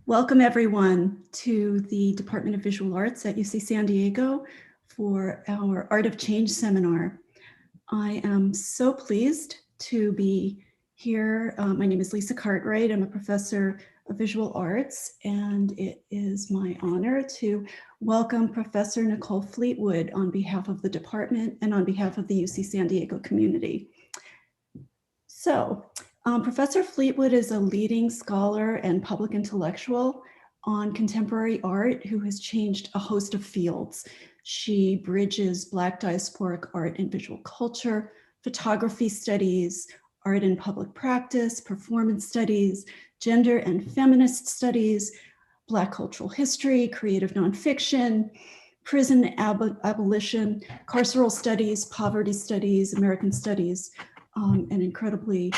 Welcome everyone to the Department of Visual Arts at UC San Diego for our Art of Change seminar. I am so pleased to be here. My name is Lisa Cartwright. I'm a professor of visual arts, and it is my honor to welcome Professor Nicole Fleetwood on behalf of the department and on behalf of the UC San Diego community. So, Professor Fleetwood is a leading scholar and public intellectual on contemporary art who has changed a host of fields. She bridges Black diasporic art and visual culture, photography studies, art and public practice, performance studies, gender and feminist studies, Black cultural history, creative nonfiction, prison abolition, carceral studies, poverty studies, American studies, an incredibly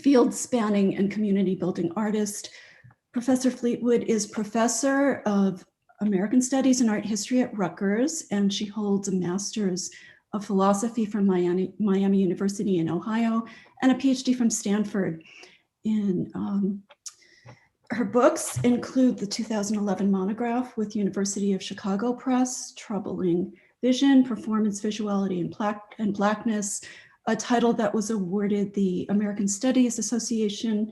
field-spanning and community-building artist. Professor Fleetwood is professor of American Studies and Art History at Rutgers, and she holds a Master's of Philosophy from Miami University in Ohio and a PhD from Stanford. Her books include the 2011 monograph with University of Chicago Press, Troubling Vision, Performance, Visuality, and Blackness, a title that was awarded the American Studies Association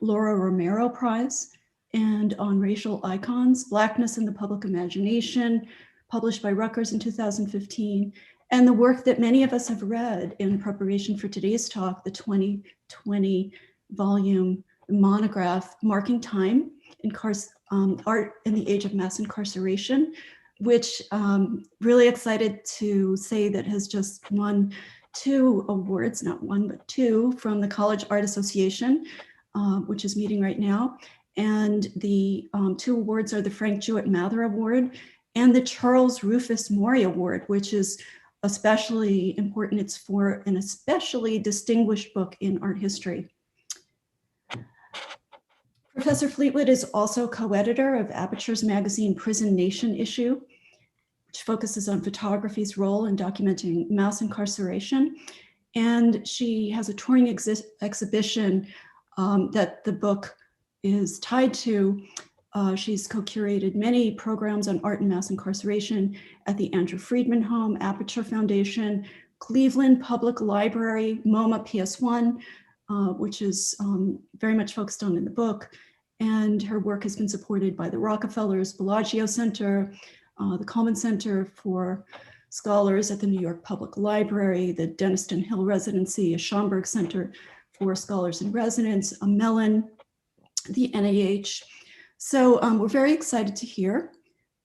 Laura Romero Prize, and On Racial Icons, Blackness in the Public Imagination, published by Rutgers in 2015, and the work that many of us have read in preparation for today's talk, the 2020 volume monograph, Marking Time, Art in the Age of Mass Incarceration, which really excited to say that has just won 2 awards, not 1, but 2, from the College Art Association, which is meeting right now. And the 2 awards are the Frank Jewett Mather Award and the Charles Rufus Maury Award, which is especially important. It's for an especially distinguished book in art history. Professor Fleetwood is also co-editor of Aperture's magazine Prison Nation issue, which focuses on photography's role in documenting mass incarceration. And she has a touring exhibition that the book is tied to. She's co-curated many programs on art and mass incarceration at the Andrew Freedman Home, Aperture Foundation, Cleveland Public Library, MoMA PS1, which is very much focused on in the book. And her work has been supported by the Rockefellers, Bellagio Center, the Cullman Center for Scholars at the New York Public Library, the Denniston Hill Residency, a Schomburg Center for Scholars and Residents, a Mellon, the NIH. So we're very excited to hear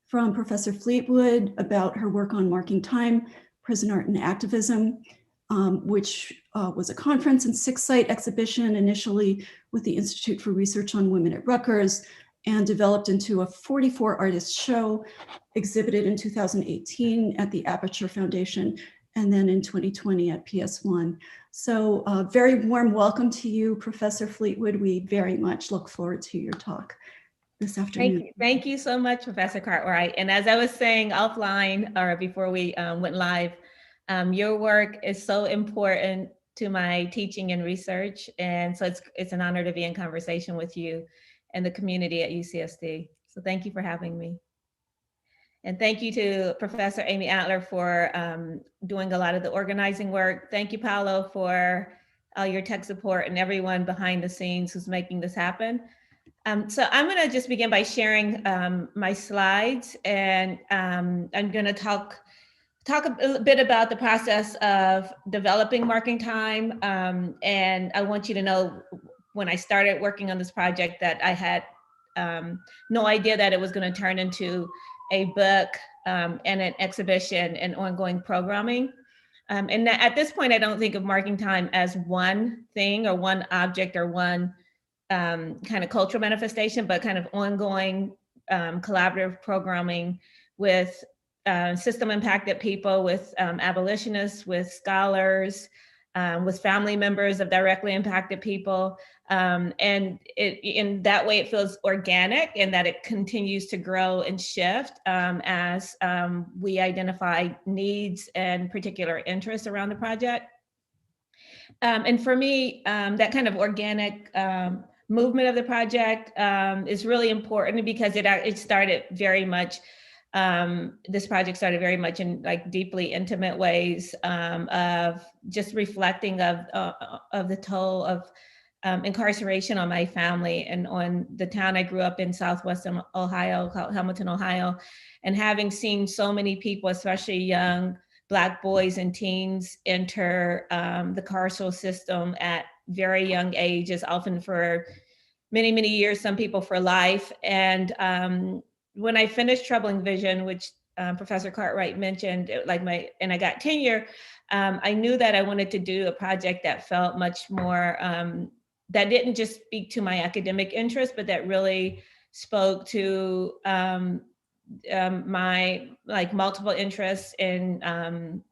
from Professor Fleetwood about her work on Marking Time, Prison Art and Activism, which was a conference and 6-site exhibition initially with the Institute for Research on Women at Rutgers, and developed into a 44-artist show exhibited in 2018 at the Aperture Foundation, and then in 2020 at PS1. So very warm welcome to you, Professor Fleetwood. We very much look forward to your talk this afternoon. Thank you so much, Professor Cartwright. And as I was saying offline, or before we went live, your work is so important to my teaching and research. And so it's an honor to be in conversation with you and the community at UCSD. So thank you for having me. And thank you to Professor Amy Adler for doing a lot of the organizing work. Thank you, Paolo, for all your tech support and everyone behind the scenes who's making this happen. So I'm gonna just begin by sharing my slides, and I'm gonna talk a bit about the process of developing Marking Time. And I want you to know, when I started working on this project, that I had no idea that it was going to turn into a book and an exhibition and ongoing programming. And at this point, I don't think of Marking Time as one thing or one object or one kind of cultural manifestation, but kind of ongoing collaborative programming with system impacted people, with abolitionists, with scholars, with family members of directly impacted people. And in that way, it feels organic, and that it continues to grow and shift as we identify needs and particular interests around the project. And for me, that kind of organic movement of the project is really important because it started very much, this project started very much in like deeply intimate ways of just reflecting of the toll of incarceration on my family and on the town I grew up in, Southwestern Ohio, called Hamilton, Ohio, and having seen so many people, especially young Black boys and teens, enter the carceral system at very young ages, often for many, many years, some people for life. And when I finished Troubling Vision, which Professor Cartwright mentioned, and I got tenure, I knew that I wanted to do a project that felt much more, that didn't just speak to my academic interest, but that really spoke to my multiple interests in,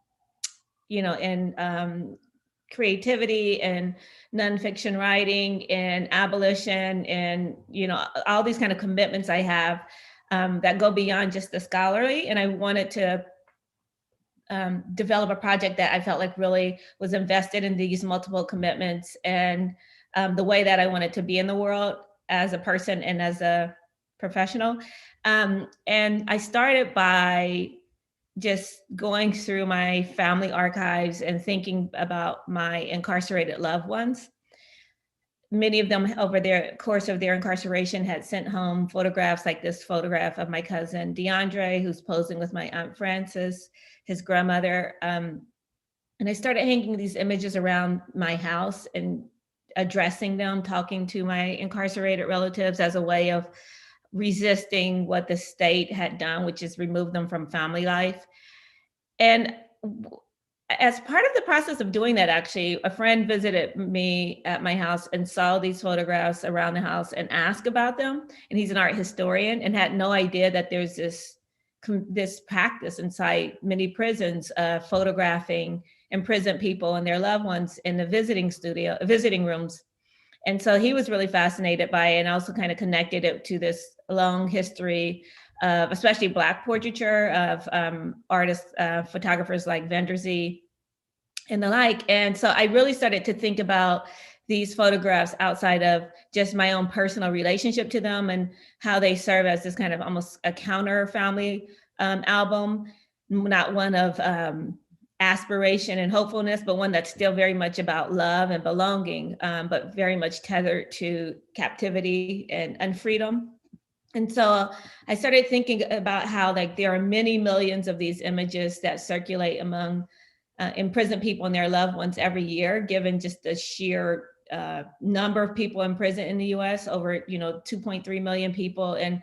in creativity and nonfiction writing and abolition and, all these kind of commitments I have that go beyond just the scholarly. And I wanted to develop a project that I felt like really was invested in these multiple commitments and the way that I wanted to be in the world as a person and as a professional. And I started by just going through my family archives and thinking about my incarcerated loved ones. Many of them over the course of their incarceration had sent home photographs like this photograph of my cousin DeAndre, who's posing with my Aunt Frances, his grandmother. And I started hanging these images around my house and addressing them, talking to my incarcerated relatives as a way of resisting what the state had done, which is remove them from family life. And as part of the process of doing that, actually, a friend visited me at my house and saw these photographs around the house and asked about them. And he's an art historian and had no idea that there's this practice inside many prisons of photographing imprisoned people and their loved ones in the visiting rooms. And so he was really fascinated by it and also kind of connected it to this long history of especially Black portraiture of artists, photographers like Vanderzee and the like. And so I really started to think about these photographs outside of just my own personal relationship to them and how they serve as this kind of almost a counter family album, not one of aspiration and hopefulness, but one that's still very much about love and belonging, but very much tethered to captivity and freedom. And so I started thinking about how there are many millions of these images that circulate among imprisoned people and their loved ones every year, given just the sheer number of people in prison in the US, over 2.3 million people, and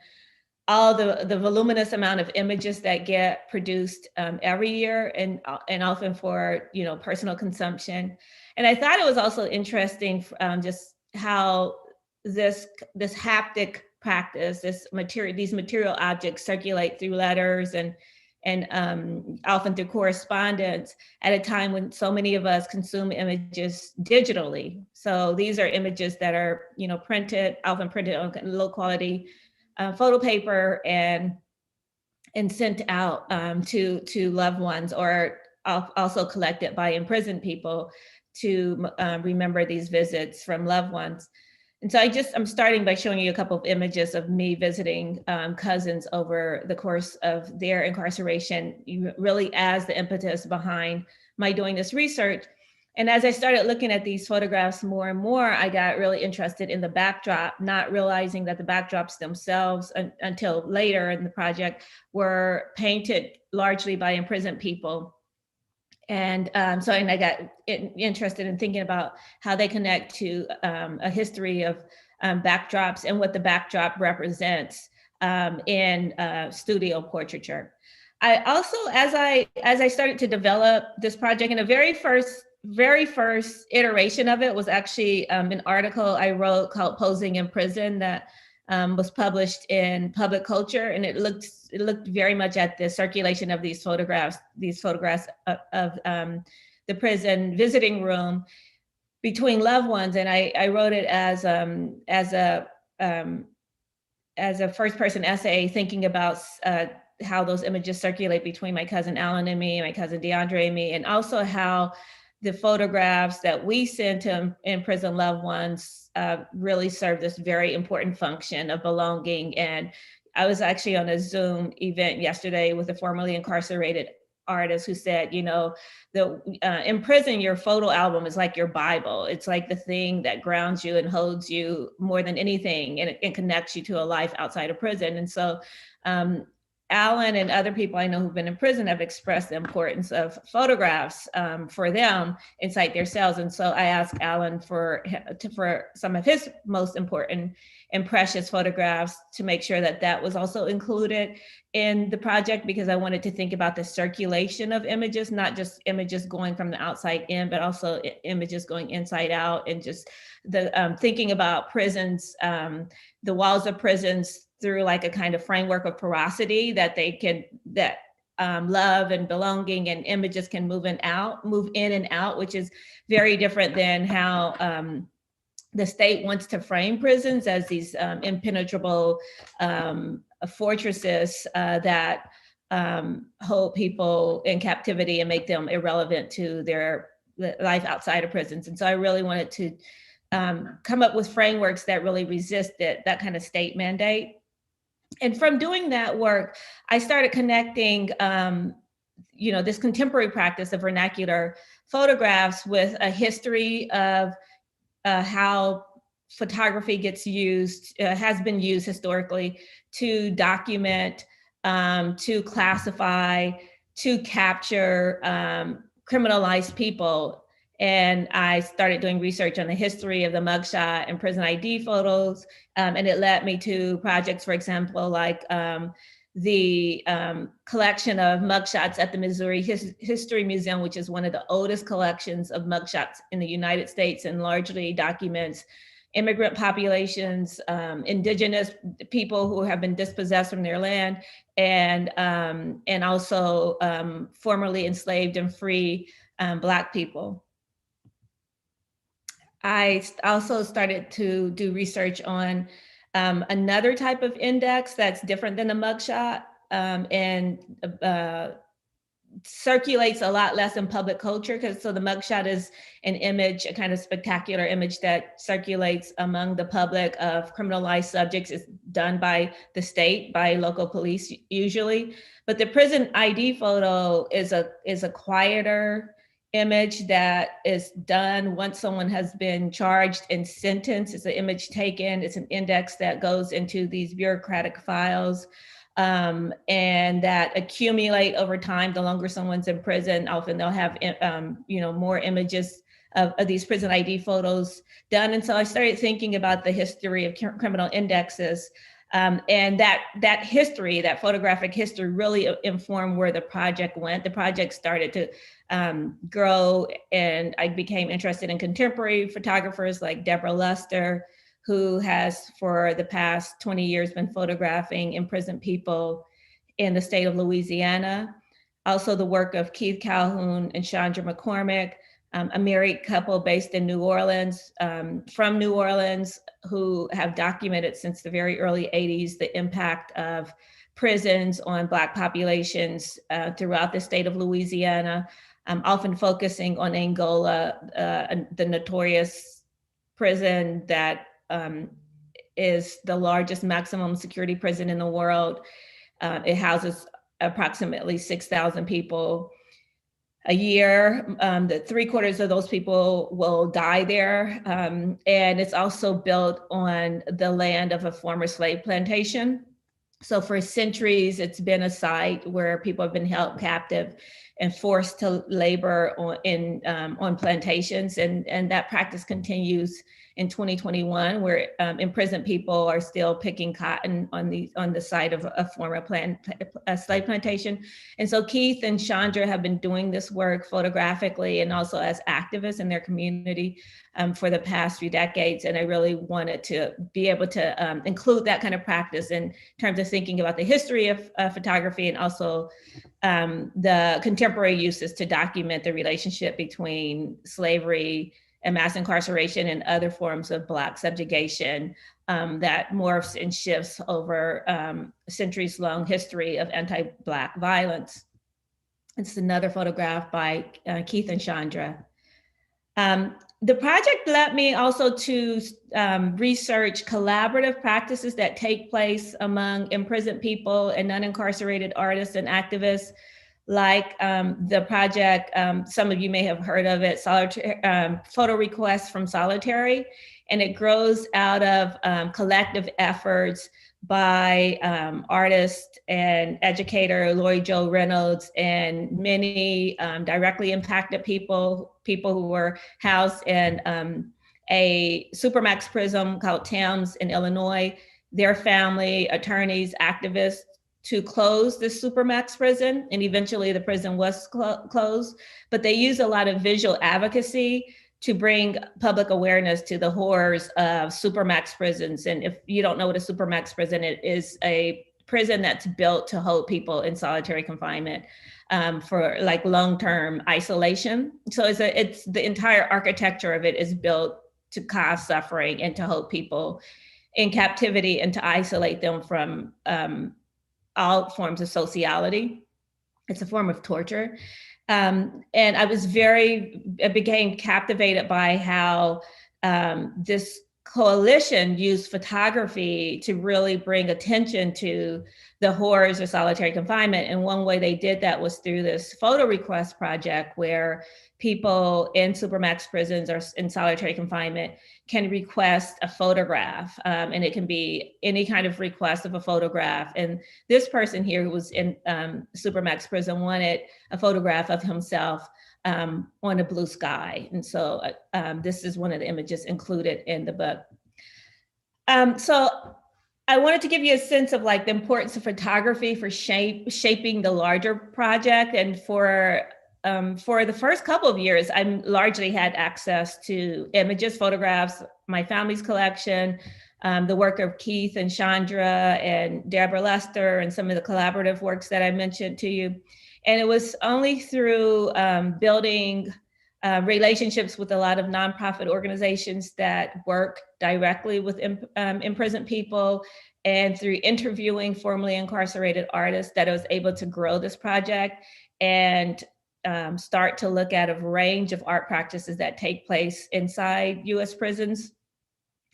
all the voluminous amount of images that get produced every year and often for personal consumption. And I thought it was also interesting just how this haptic practice, these material objects circulate through letters and often through correspondence at a time when so many of us consume images digitally. So these are images that are often printed on low quality photo paper and sent out to loved ones, or also collected by imprisoned people to remember these visits from loved ones. And so I'm starting by showing you a couple of images of me visiting cousins over the course of their incarceration, really as the impetus behind my doing this research. And as I started looking at these photographs more and more, I got really interested in the backdrop, not realizing that the backdrops themselves until later in the project were painted largely by imprisoned people. And so I got interested in thinking about how they connect to a history of backdrops and what the backdrop represents in studio portraiture. I also, as I started to develop this project, in the very first iteration of it was actually an article I wrote called "Posing in Prison" that was published in Public Culture, and it looked very much at the circulation of these photographs of the prison visiting room between loved ones, and I wrote it as a first person essay, thinking about how those images circulate between my cousin Alan and me, and my cousin DeAndre and me, and also how the photographs that we send to imprisoned loved ones really serve this very important function of belonging. And I was actually on a Zoom event yesterday with a formerly incarcerated artist who said, you know, in prison, your photo album is like your Bible. It's like the thing that grounds you and holds you more than anything, and it connects you to a life outside of prison. And so Alan and other people I know who've been in prison have expressed the importance of photographs for them inside their cells. And so I asked Alan for some of his most important and precious photographs to make sure that that was also included in the project, because I wanted to think about the circulation of images, not just images going from the outside in, but also images going inside out, and just the thinking about prisons, the walls of prisons through like a kind of framework of porosity that love and belonging and images can move in and out, which is very different than how the state wants to frame prisons as these impenetrable fortresses that hold people in captivity and make them irrelevant to their life outside of prisons. And so I really wanted to come up with frameworks that really resisted that kind of state mandate. And from doing that work, I started connecting, this contemporary practice of vernacular photographs with a history of how photography gets used, has been used historically to document, to classify, to capture criminalized people. And I started doing research on the history of the mugshot and prison ID photos. And it led me to projects, for example, like the collection of mugshots at the Missouri History Museum, which is one of the oldest collections of mugshots in the United States, and largely documents immigrant populations, indigenous people who have been dispossessed from their land, and also formerly enslaved and free Black people. I also started to do research on another type of index that's different than a mugshot, and circulates a lot less in public culture. So the mugshot is an image, a kind of spectacular image that circulates among the public of criminalized subjects. It's done by the state, by local police usually. But the prison ID photo is a quieter image that is done once someone has been charged and sentenced. It's an image taken, it's an index that goes into these bureaucratic files, and that accumulate over time. The longer someone's in prison, often they'll have more images of these prison ID photos done. And so I started thinking about the history of criminal indexes, and that history, that photographic history, really informed where the project went. The project started to grow, and I became interested in contemporary photographers like Deborah Luster, who has for the past 20 years been photographing imprisoned people in the state of Louisiana. Also the work of Keith Calhoun and Chandra McCormick, a married couple based in New Orleans, from New Orleans, who have documented since the very early 80s the impact of prisons on Black populations throughout the state of Louisiana, often focusing on Angola, the notorious prison that is the largest maximum security prison in the world. It houses approximately 6,000 people a year. The 3/4 of those people will die there. And it's also built on the land of a former slave plantation. So for centuries, it's been a site where people have been held captive and forced to labor on plantations. And that practice continues in 2021, where imprisoned people are still picking cotton on the site of a former slave plantation. And so Keith and Chandra have been doing this work photographically and also as activists in their community for the past few decades. And I really wanted to be able to include that kind of practice in terms of thinking about the history of photography, and also the contemporary uses to document the relationship between slavery and mass incarceration and other forms of Black subjugation that morphs and shifts over centuries-long history of anti-Black violence. It's another photograph by Keith and Chandra. The project led me also to research collaborative practices that take place among imprisoned people and non-incarcerated artists and activists, like the project, some of you may have heard of it, Photo Requests from Solitary, and it grows out of collective efforts by artist and educator Lori Jo Reynolds and many directly impacted people who were housed in a supermax prison called Thames in Illinois, their family, attorneys, activists, to close the supermax prison, and eventually the prison was closed. But they used a lot of visual advocacy to bring public awareness to the horrors of supermax prisons. And if you don't know what a supermax prison is, it is a prison that's built to hold people in solitary confinement for like long-term isolation. So it's the entire architecture of it is built to cause suffering and to hold people in captivity and to isolate them from all forms of sociality. It's a form of torture. And I became captivated by how this coalition used photography to really bring attention to the horrors of solitary confinement. And one way they did that was through this photo request project where people in supermax prisons or in solitary confinement can request a photograph, and it can be any kind of request of a photograph. And this person here who was in supermax prison wanted a photograph of himself on a blue sky. And so this is one of the images included in the book. So I wanted to give you a sense of like the importance of photography for shaping the larger project. And for the first couple of years, I largely had access to images, photographs, my family's collection, the work of Keith and Chandra and Deborah Lester and some of the collaborative works that I mentioned to you. And it was only through building relationships with a lot of nonprofit organizations that work directly with imprisoned people and through interviewing formerly incarcerated artists that I was able to grow this project and start to look at a range of art practices that take place inside US prisons.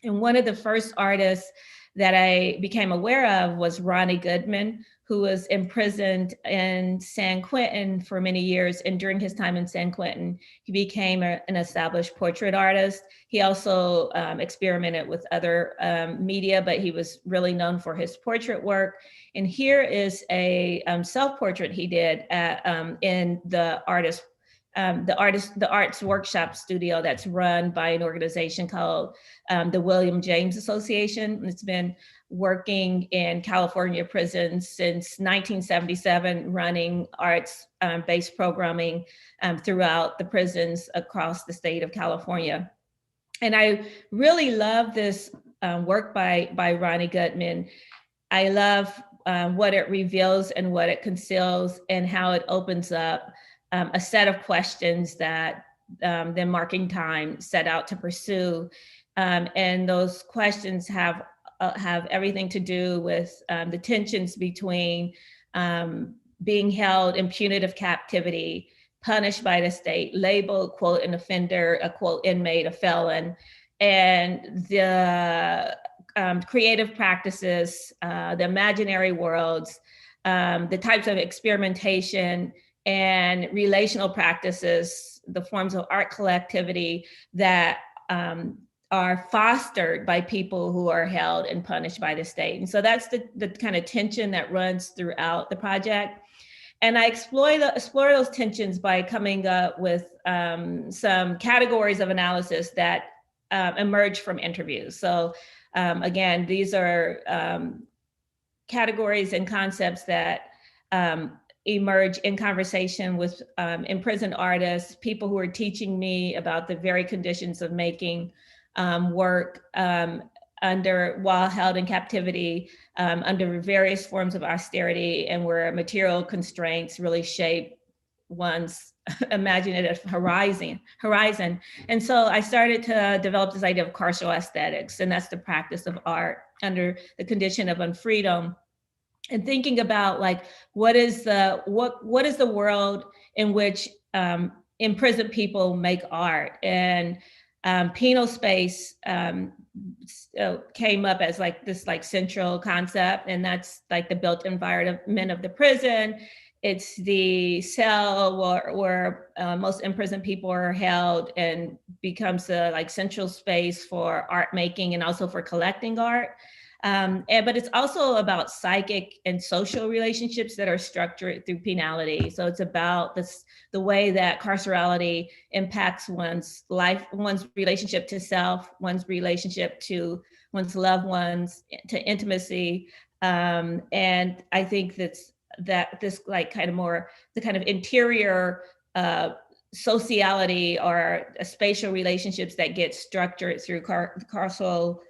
And one of the first artists that I became aware of was Ronnie Goodman, who was imprisoned in San Quentin for many years. And during his time in San Quentin, he became an established portrait artist. He also experimented with other media, but he was really known for his portrait work. And here is a self-portrait he did in the arts workshop studio that's run by an organization called the William James Association. It's been working in California prisons since 1977, running arts-based programming throughout the prisons across the state of California. And I really love this work by Ronnie Goodman. I love what it reveals and what it conceals and how it opens up a set of questions that the Marking Time set out to pursue. And those questions have everything to do with the tensions between being held in punitive captivity, punished by the state, labeled, quote, an offender, a quote, inmate, a felon, and the creative practices, the imaginary worlds, the types of experimentation and relational practices, the forms of art collectivity that are fostered by people who are held and punished by the state. And so that's the kind of tension that runs throughout the project. And I explore those tensions by coming up with some categories of analysis that emerge from interviews. So again, these are categories and concepts that emerge in conversation with imprisoned artists, people who are teaching me about the very conditions of making work while held in captivity, under various forms of austerity, and where material constraints really shape one's imaginative horizon. And so I started to develop this idea of carceral aesthetics, and that's the practice of art under the condition of unfreedom. And thinking about like what is the world in which imprisoned people make art. And penal space came up as like this like central concept, and that's like the built environment of the prison. It's the cell where most imprisoned people are held, and becomes the like central space for art making and also for collecting art. But it's also about psychic and social relationships that are structured through penality. So it's about the way that carcerality impacts one's life, one's relationship to self, one's relationship to one's loved ones, to intimacy. And I think that this like kind of more the kind of interior sociality or spatial relationships that get structured through carceral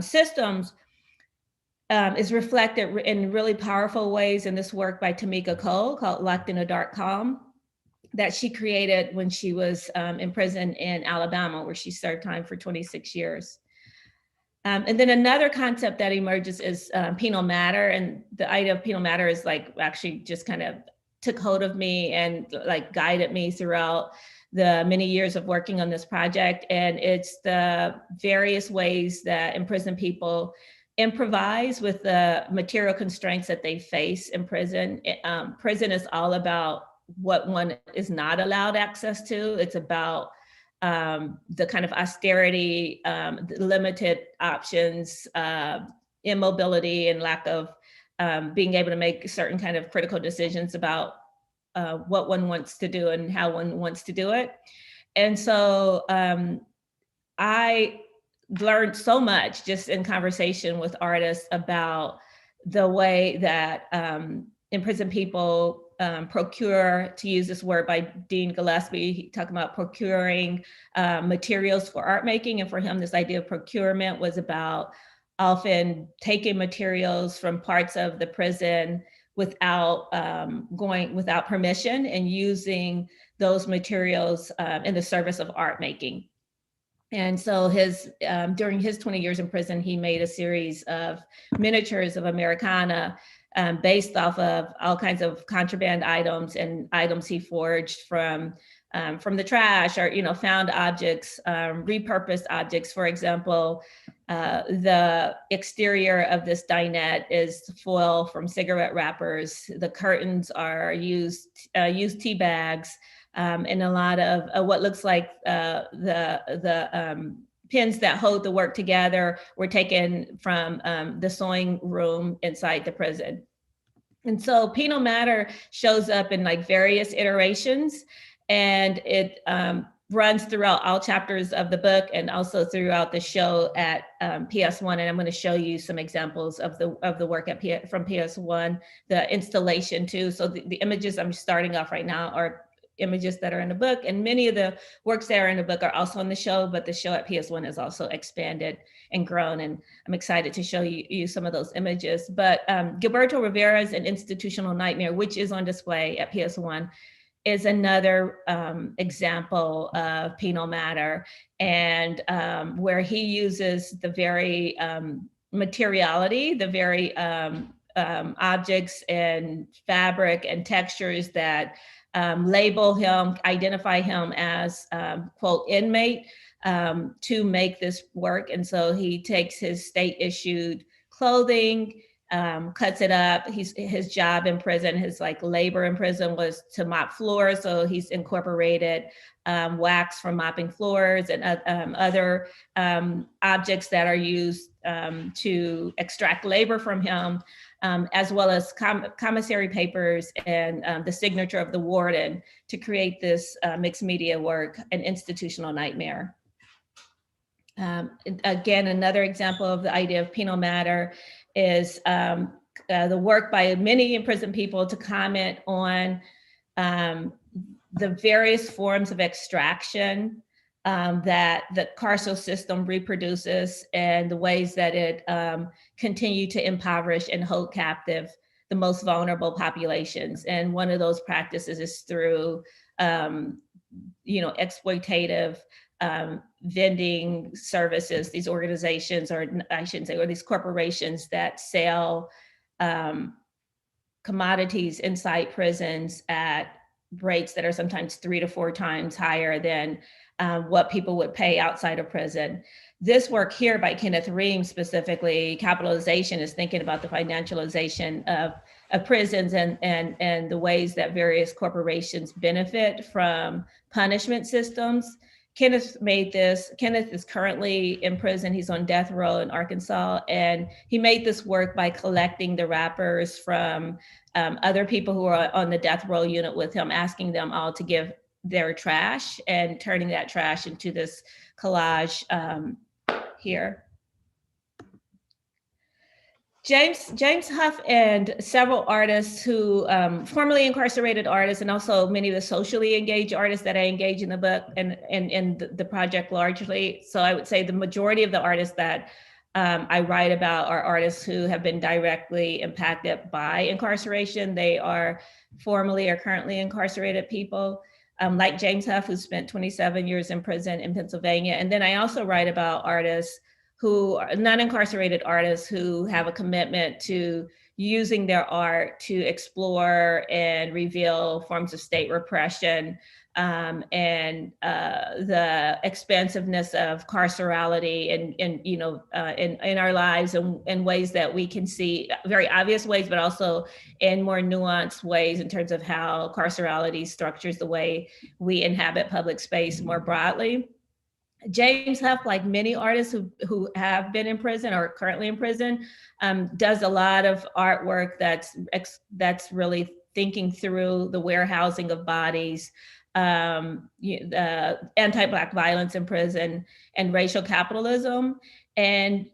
systems is reflected in really powerful ways in this work by Tamika Cole called Locked in a Dark Calm, that she created when she was in prison in Alabama, where she served time for 26 years. And then another concept that emerges is penal matter. And the idea of penal matter is like actually just kind of took hold of me and like guided me throughout the many years of working on this project. And it's the various ways that imprisoned people improvise with the material constraints that they face in prison. Prison is all about what one is not allowed access to. It's about the kind of austerity, limited options, immobility, and lack of being able to make certain kind of critical decisions about what one wants to do and how one wants to do it. And so I learned so much just in conversation with artists about the way that imprisoned people procure, to use this word by Dean Gillespie, talking about procuring materials for art making. And for him, this idea of procurement was about often taking materials from parts of the prison without without permission, and using those materials in the service of art making. And so during his 20 years in prison, he made a series of miniatures of Americana based off of all kinds of contraband items and items he forged from the trash, or found objects, repurposed objects. For example, the exterior of this dinette is foil from cigarette wrappers. The curtains are used tea bags. And a lot of what looks like the pins that hold the work together were taken from the sewing room inside the prison. And so penal matter shows up in like various iterations, and it runs throughout all chapters of the book and also throughout the show at PS1. And I'm going to show you some examples of the work from PS1, the installation too. So the images I'm starting off right now are images that are in the book, and many of the works that are in the book are also in the show, but the show at PS1 has also expanded and grown, and I'm excited to show you some of those images. But Gilberto Rivera's An Institutional Nightmare, which is on display at PS1, is another example of penal matter, and where he uses the very materiality, the very objects and fabric and textures that label him, identify him as, quote, inmate, to make this work. And so he takes his state-issued clothing, cuts it up. His job in prison, his like labor in prison was to mop floors. So he's incorporated wax from mopping floors and other objects that are used to extract labor from him, as well as commissary papers and the signature of the warden, to create this mixed media work, An Institutional Nightmare. Again, another example of the idea of penal matter is the work by many imprisoned people to comment on the various forms of extraction that the carceral system reproduces, and the ways that it continue to impoverish and hold captive the most vulnerable populations. And one of those practices is through, exploitative vending services, these organizations, or I shouldn't say, or these corporations that sell commodities inside prisons at rates that are sometimes 3 to 4 times higher than what people would pay outside of prison. This work here by Kenneth Rheem, specifically, capitalization, is thinking about the financialization of prisons and the ways that various corporations benefit from punishment systems. Kenneth is currently in prison. He's on death row in Arkansas. And he made this work by collecting the wrappers from other people who are on the death row unit with him, asking them all to give their trash and turning that trash into this collage here. James Huff and several artists who, formerly incarcerated artists, and also many of the socially engaged artists that I engage in the book and the project largely. So I would say the majority of the artists that I write about are artists who have been directly impacted by incarceration. They are formerly or currently incarcerated people, like James Huff, who spent 27 years in prison in Pennsylvania. And then I also write about artists who are non-incarcerated artists who have a commitment to using their art to explore and reveal forms of state repression and the expansiveness of carcerality and in our lives in ways that we can see, very obvious ways, but also in more nuanced ways in terms of how carcerality structures the way we inhabit public space more broadly. James Huff, like many artists who have been in prison or currently in prison, does a lot of artwork that's really thinking through the warehousing of bodies, anti-Black violence in prison, and racial capitalism, and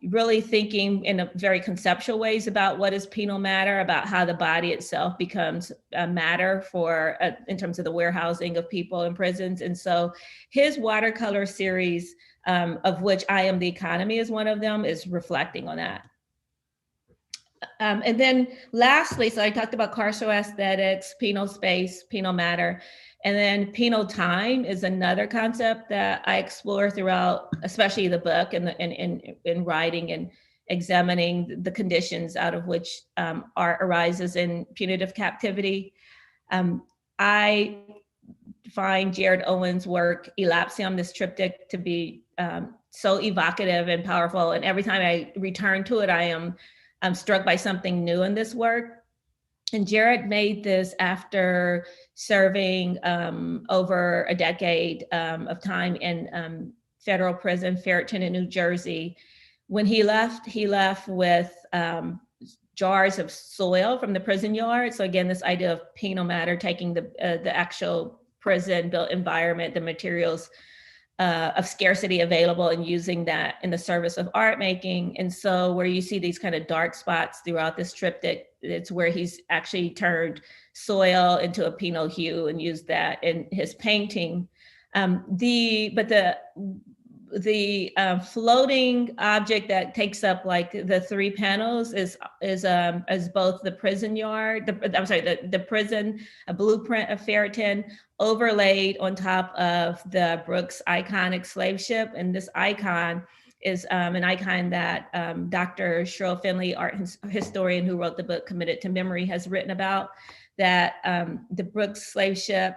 really thinking in a very conceptual ways about what is penal matter, about how the body itself becomes a matter for in terms of the warehousing of people in prisons. And so his watercolor series, of which I Am the Economy is one of them, is reflecting on that. And then lastly, so I talked about carceral aesthetics, penal space, penal matter. And then penal time is another concept that I explore throughout, especially the book and in writing and examining the conditions out of which art arises in punitive captivity. I find Jared Owen's work, Elapsium, this triptych, to be so evocative and powerful. And every time I return to it, I'm struck by something new in this work. And Jared made this after serving over a decade of time in federal prison, Ferreton in New Jersey. When he left with jars of soil from the prison yard. So again, this idea of penal matter, taking the actual prison built environment, the materials of scarcity available, and using that in the service of art making. And so where you see these kind of dark spots throughout this triptych, it's where he's actually turned soil into a penal hue and used that in his painting. The floating object that takes up like the 3 panels is both the prison yard, the prison, a blueprint of Ferreton overlaid on top of the Brooks iconic slave ship. And this icon is an icon that Dr. Cheryl Finley, art historian who wrote the book Committed to Memory, has written about, that the Brooks slave ship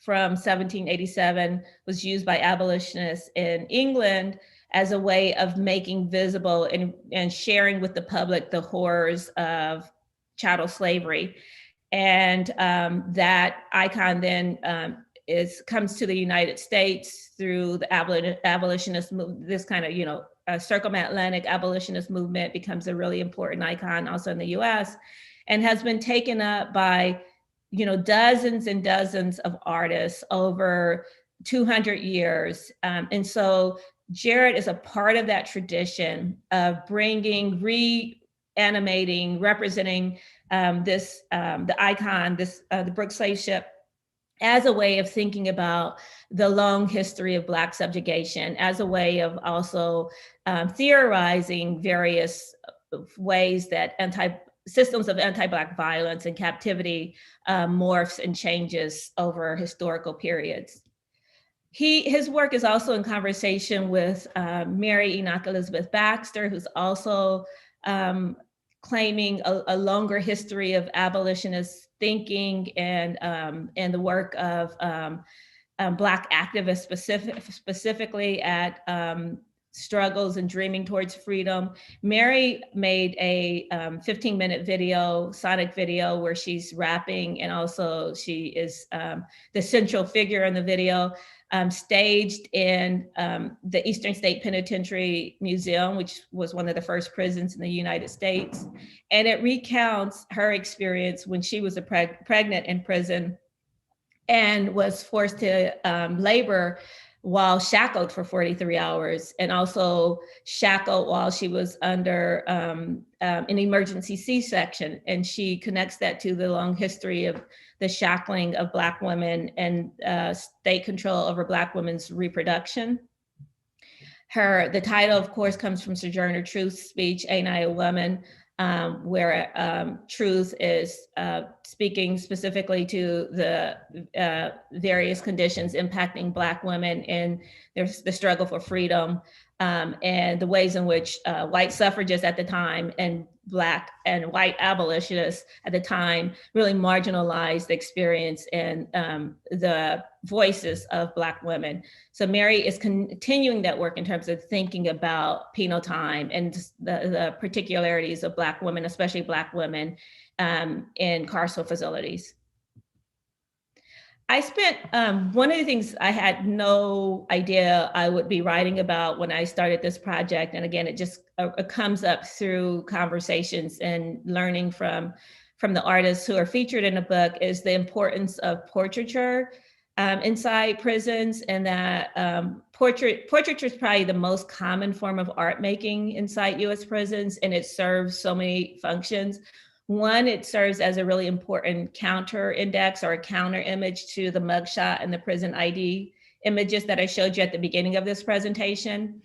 from 1787 was used by abolitionists in England as a way of making visible and sharing with the public the horrors of chattel slavery. And that icon then comes to the United States through the abolitionist movement. This kind of, circumatlantic abolitionist movement becomes a really important icon also in the US, and has been taken up by dozens and dozens of artists over 200 years. And so Jared is a part of that tradition of bringing, reanimating, representing the icon, the Brooks slave ship, as a way of thinking about the long history of Black subjugation, as a way of also theorizing various ways that systems of anti-Black violence and captivity morphs and changes over historical periods. His work is also in conversation with Mary Enoch Elizabeth Baxter, who's also claiming a longer history of abolitionist thinking and the work of Black activists specifically at struggles and dreaming towards freedom. Mary made a 15-minute video, sonic video, where she's rapping, and also she is the central figure in the video, staged in the Eastern State Penitentiary Museum, which was one of the first prisons in the United States. And it recounts her experience when she was pregnant in prison and was forced to labor while shackled for 43 hours, and also shackled while she was under an emergency C-section. And she connects that to the long history of the shackling of Black women and state control over Black women's reproduction. The title, of course, comes from Sojourner Truth's speech, Ain't I a Woman? Where Truth is speaking specifically to the various conditions impacting Black women and the struggle for freedom, and the ways in which white suffragists at the time and Black and white abolitionists at the time really marginalized the experience and the voices of Black women. So Mary is continuing that work in terms of thinking about penal time and the particularities of Black women, especially Black women in carceral facilities. I spent, one of the things I had no idea I would be writing about when I started this project, and again, it just comes up through conversations and learning from the artists who are featured in the book, is the importance of portraiture inside prisons, and that portraiture is probably the most common form of art making inside US prisons, and it serves so many functions. One, it serves as a really important counter index or a counter image to the mugshot and the prison ID images that I showed you at the beginning of this presentation.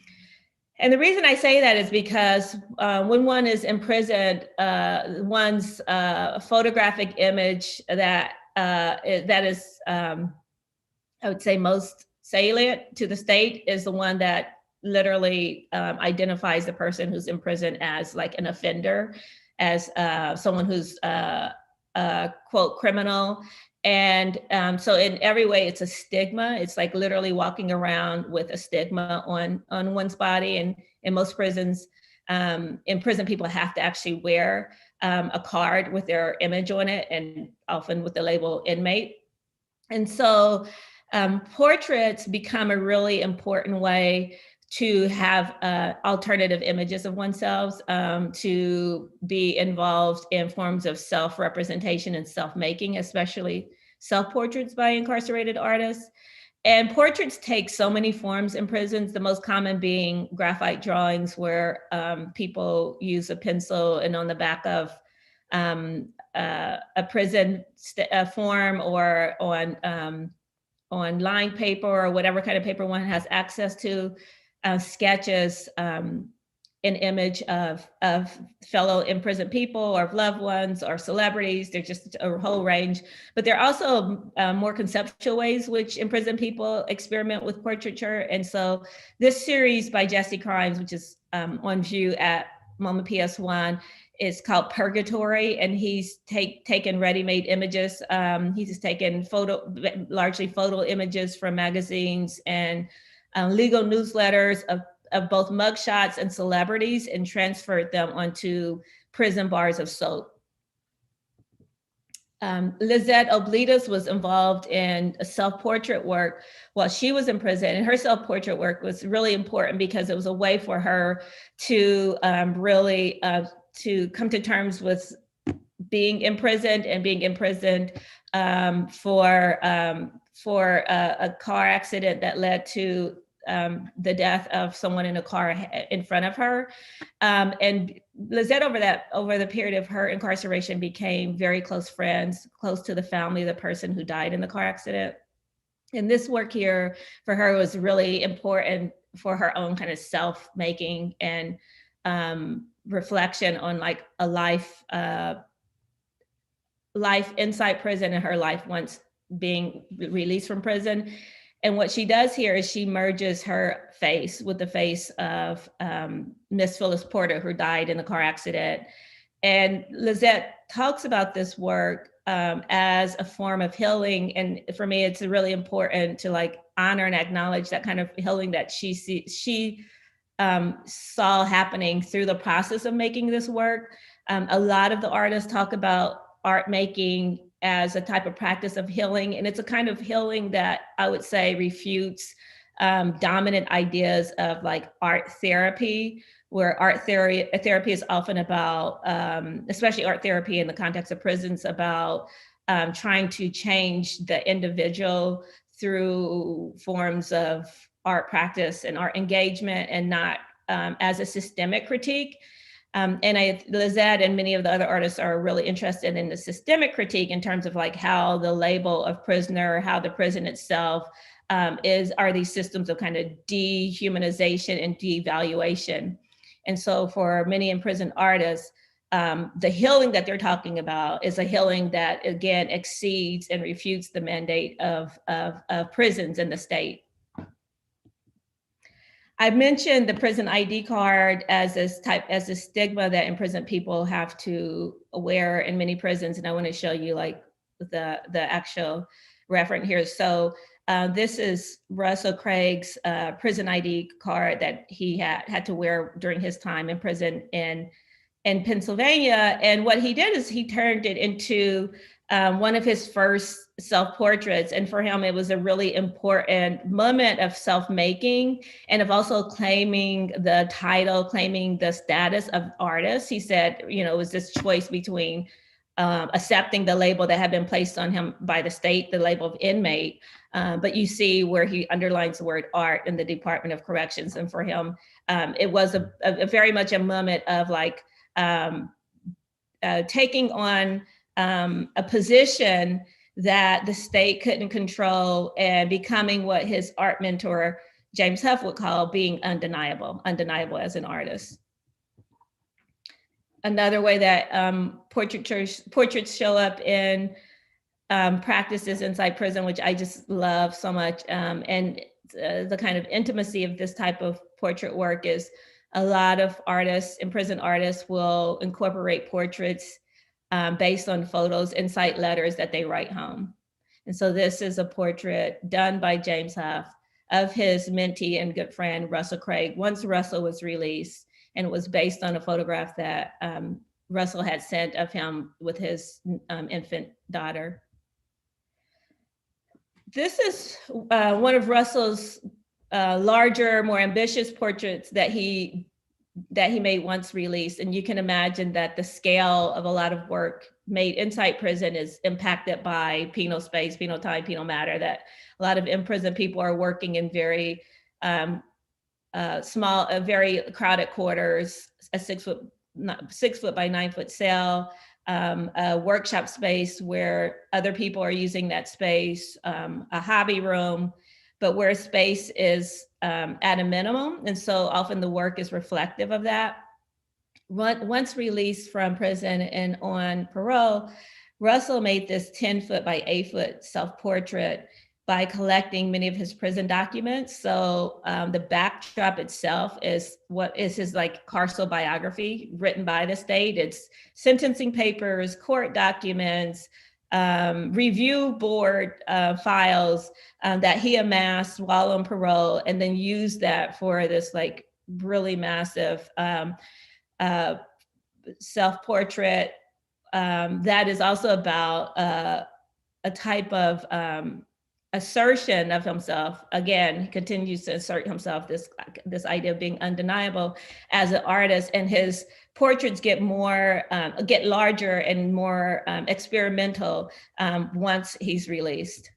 And the reason I say that is because when one is imprisoned, one's photographic image that is, I would say, most salient to the state is the one that literally identifies the person who's in prison as like an offender, as someone who's quote criminal. And so in every way, it's a stigma. It's like literally walking around with a stigma on one's body. And in most prisons, in prison, people have to actually wear a card with their image on it, and often with the label inmate. And so portraits become a really important way to have alternative images of oneself, to be involved in forms of self-representation and self-making, especially self-portraits by incarcerated artists. And portraits take so many forms in prisons, the most common being graphite drawings, where people use a pencil and on the back of a prison form or on lined paper or whatever kind of paper one has access to, sketches an image of fellow imprisoned people or of loved ones or celebrities. There's just a whole range, but there are also more conceptual ways which imprisoned people experiment with portraiture. And so this series by Jesse Crimes, which is on view at MoMA PS1, is called Purgatory, and he's taken ready-made images. He's just taken largely photo images from magazines and legal newsletters of both mugshots and celebrities, and transferred them onto prison bars of soap. Lizette Oblitas was involved in self-portrait work while she was in prison, and her self-portrait work was really important because it was a way for her to really to come to terms with being imprisoned and being imprisoned for a car accident that led to the death of someone in a car in front of her. And Lizette, over the period of her incarceration, became very close friends, close to the family of the person who died in the car accident. And this work here for her was really important for her own kind of self-making and reflection on like a life inside prison and her life once being released from prison. And what she does here is she merges her face with the face of Miss Phyllis Porter, who died in the car accident. And Lizette talks about this work as a form of healing. And for me, it's really important to like honor and acknowledge that kind of healing that she saw happening through the process of making this work. A lot of the artists talk about art making as a type of practice of healing. And it's a kind of healing that I would say refutes dominant ideas of like art therapy, where art therapy is often about, especially art therapy in the context of prisons, about trying to change the individual through forms of art practice and art engagement, and not as a systemic critique. Lizette and many of the other artists are really interested in the systemic critique in terms of like how the label of prisoner, how the prison itself are these systems of kind of dehumanization and devaluation. And so for many imprisoned artists, the healing that they're talking about is a healing that again exceeds and refutes the mandate of prisons in the state. I mentioned the prison ID card as a stigma that imprisoned people have to wear in many prisons, and I want to show you like the actual reference here. So this is Russell Craig's prison ID card that he had to wear during his time in prison in Pennsylvania. And what he did is he turned it into one of his first self-portraits. And for him, it was a really important moment of self-making and of also claiming the title, claiming the status of artist. He said, you know, it was this choice between accepting the label that had been placed on him by the state, the label of inmate. But you see where he underlines the word art in the Department of Corrections. And for him, it was a very much a moment of like taking on a position that the state couldn't control and becoming what his art mentor, James Huff, would call being undeniable as an artist. Another way that portraits show up in practices inside prison, which I just love so much, and the kind of intimacy of this type of portrait work is a lot of artists, imprisoned artists, will incorporate portraits based on photos, insight letters that they write home. And so this is a portrait done by James Huff of his mentee and good friend, Russell Craig, once Russell was released, and it was based on a photograph that Russell had sent of him with his infant daughter. This is one of Russell's larger, more ambitious portraits that he made once released. And you can imagine that the scale of a lot of work made inside prison is impacted by penal space, penal time, penal matter, that a lot of imprisoned people are working in very small, very crowded quarters, a 6 foot by 9 foot cell, a workshop space where other people are using that space, a hobby room, but where space is at a minimum. And so often the work is reflective of that. Once released from prison and on parole, Russell made this 10 foot by 8 foot self-portrait by collecting many of his prison documents. So the backdrop itself is what is his like carceral biography written by the state. It's sentencing papers, court documents, review board files that he amassed while on parole, and then used that for this like really massive self-portrait that is also about a type of assertion of himself. Again, he continues to assert himself, this idea of being undeniable as an artist, and his portraits get larger and more experimental once he's released.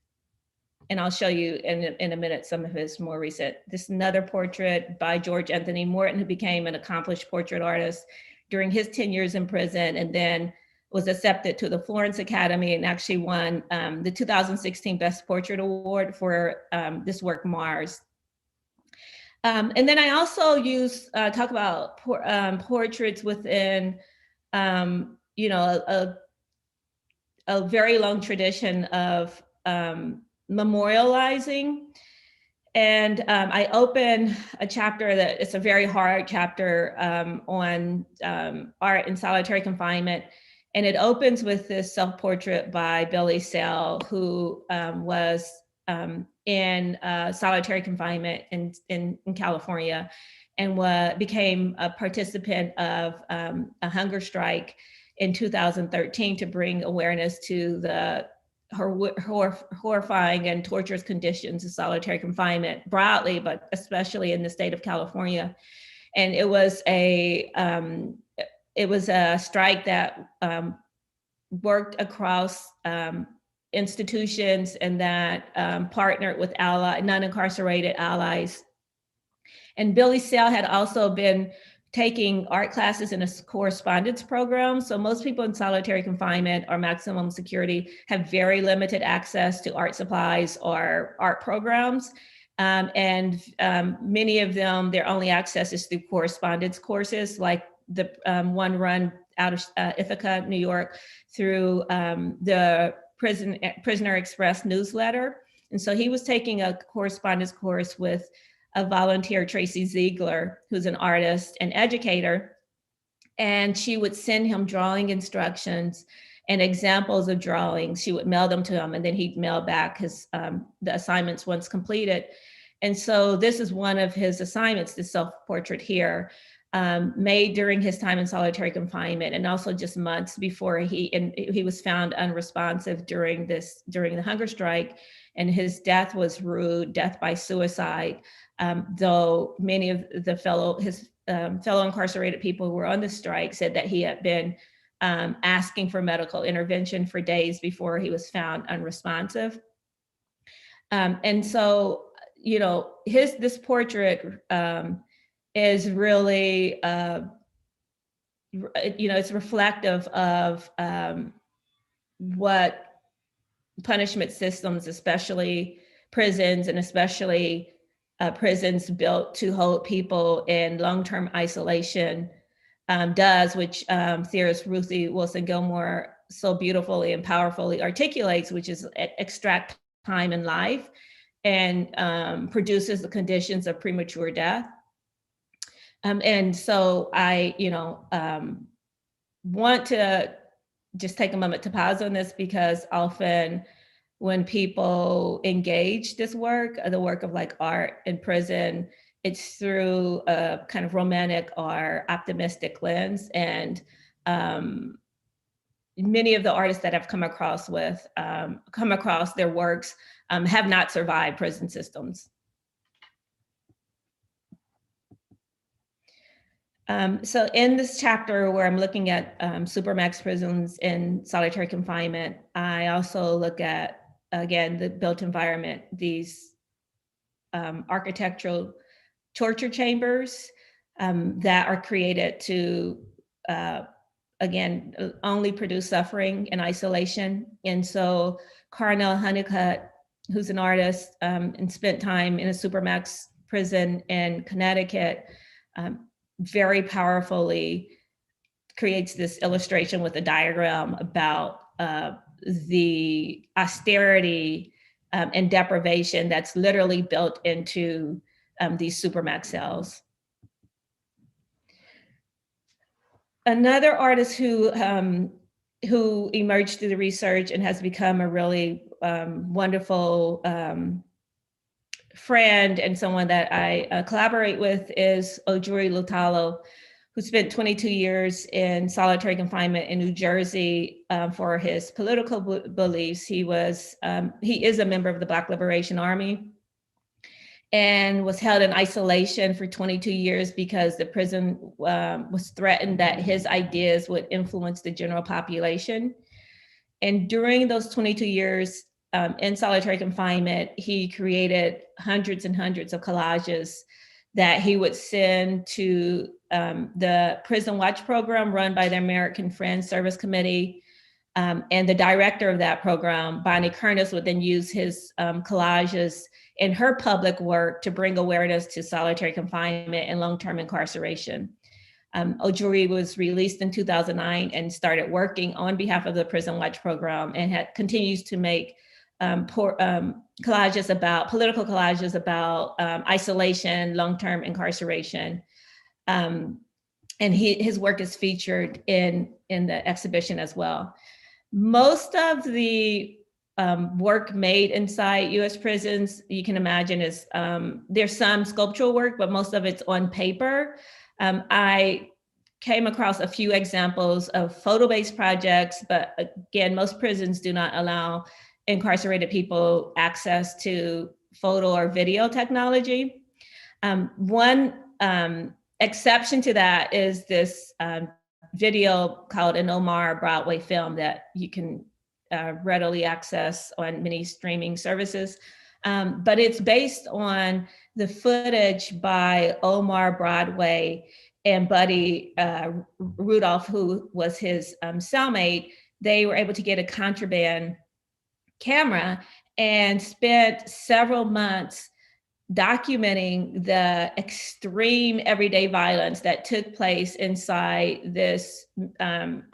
And I'll show you in a minute some of his more recent. This is another portrait by George Anthony Morton, who became an accomplished portrait artist during his 10 years in prison, and then was accepted to the Florence Academy and actually won the 2016 Best Portrait Award for this work, Mars. And then I also talk about portraits within, you know, a very long tradition of memorializing. I open a chapter that it's a very hard chapter on art in solitary confinement. And it opens with this self-portrait by Billy Sell, who was in solitary confinement in California, and became a participant of a hunger strike in 2013 to bring awareness to the horrifying and torturous conditions of solitary confinement broadly, but especially in the state of California. And it was a strike that worked across institutions and that partnered with non-incarcerated allies. And Billy Sell had also been taking art classes in a correspondence program. So most people in solitary confinement or maximum security have very limited access to art supplies or art programs. Many of them, their only access is through correspondence courses, like the one run out of Ithaca, New York, through the Prisoner Express newsletter. And so he was taking a correspondence course with a volunteer, Tracy Ziegler, who's an artist and educator. And she would send him drawing instructions and examples of drawings. She would mail them to him, and then he'd mail back his the assignments once completed. And so this is one of his assignments, the self-portrait here, made during his time in solitary confinement, and also just months before he was found unresponsive during the hunger strike, and his death was rude, death by suicide. Though many of his fellow incarcerated people who were on the strike said that he had been asking for medical intervention for days before he was found unresponsive. And so, you know, this portrait is really, it's reflective of what punishment systems, especially prisons, and especially prisons built to hold people in long-term isolation does, which theorist Ruthie Wilson Gilmore so beautifully and powerfully articulates, which is extract time in life and produces the conditions of premature death. And so I, want to just take a moment to pause on this, because often when people engage this work, the work of like art in prison, it's through a kind of romantic or optimistic lens. And many of the artists that I've come across their works have not survived prison systems. So in this chapter where I'm looking at supermax prisons in solitary confinement, I also look at, again, the built environment, these architectural torture chambers that are created to, again, only produce suffering and isolation. And so Carnell Honeycutt, who's an artist and spent time in a supermax prison in Connecticut, very powerfully creates this illustration with a diagram about the austerity and deprivation that's literally built into these supermax cells. Another artist who emerged through the research and has become a really wonderful friend and someone that I collaborate with is Ojuri Lutalo, who spent 22 years in solitary confinement in New Jersey for his political beliefs. He is a member of the Black Liberation Army and was held in isolation for 22 years because the prison was threatened that his ideas would influence the general population. And during those 22 years, in solitary confinement, he created hundreds and hundreds of collages that he would send to the Prison Watch program run by the American Friends Service Committee. And the director of that program, Bonnie Kernis, would then use his collages in her public work to bring awareness to solitary confinement and long-term incarceration. Ojuri was released in 2009 and started working on behalf of the Prison Watch program and continues to make collages about, political collages about isolation, long-term incarceration. And his work is featured in the exhibition as well. Most of the work made inside US prisons, you can imagine, is there's some sculptural work, but most of it's on paper. I came across a few examples of photo-based projects, but again, most prisons do not allow incarcerated people access to photo or video technology. One exception to that is this video called an Omar Broadway film that you can readily access on many streaming services. But it's based on the footage by Omar Broadway and Buddy Rudolph, who was his cellmate. They were able to get a contraband camera and spent several months documenting the extreme everyday violence that took place inside this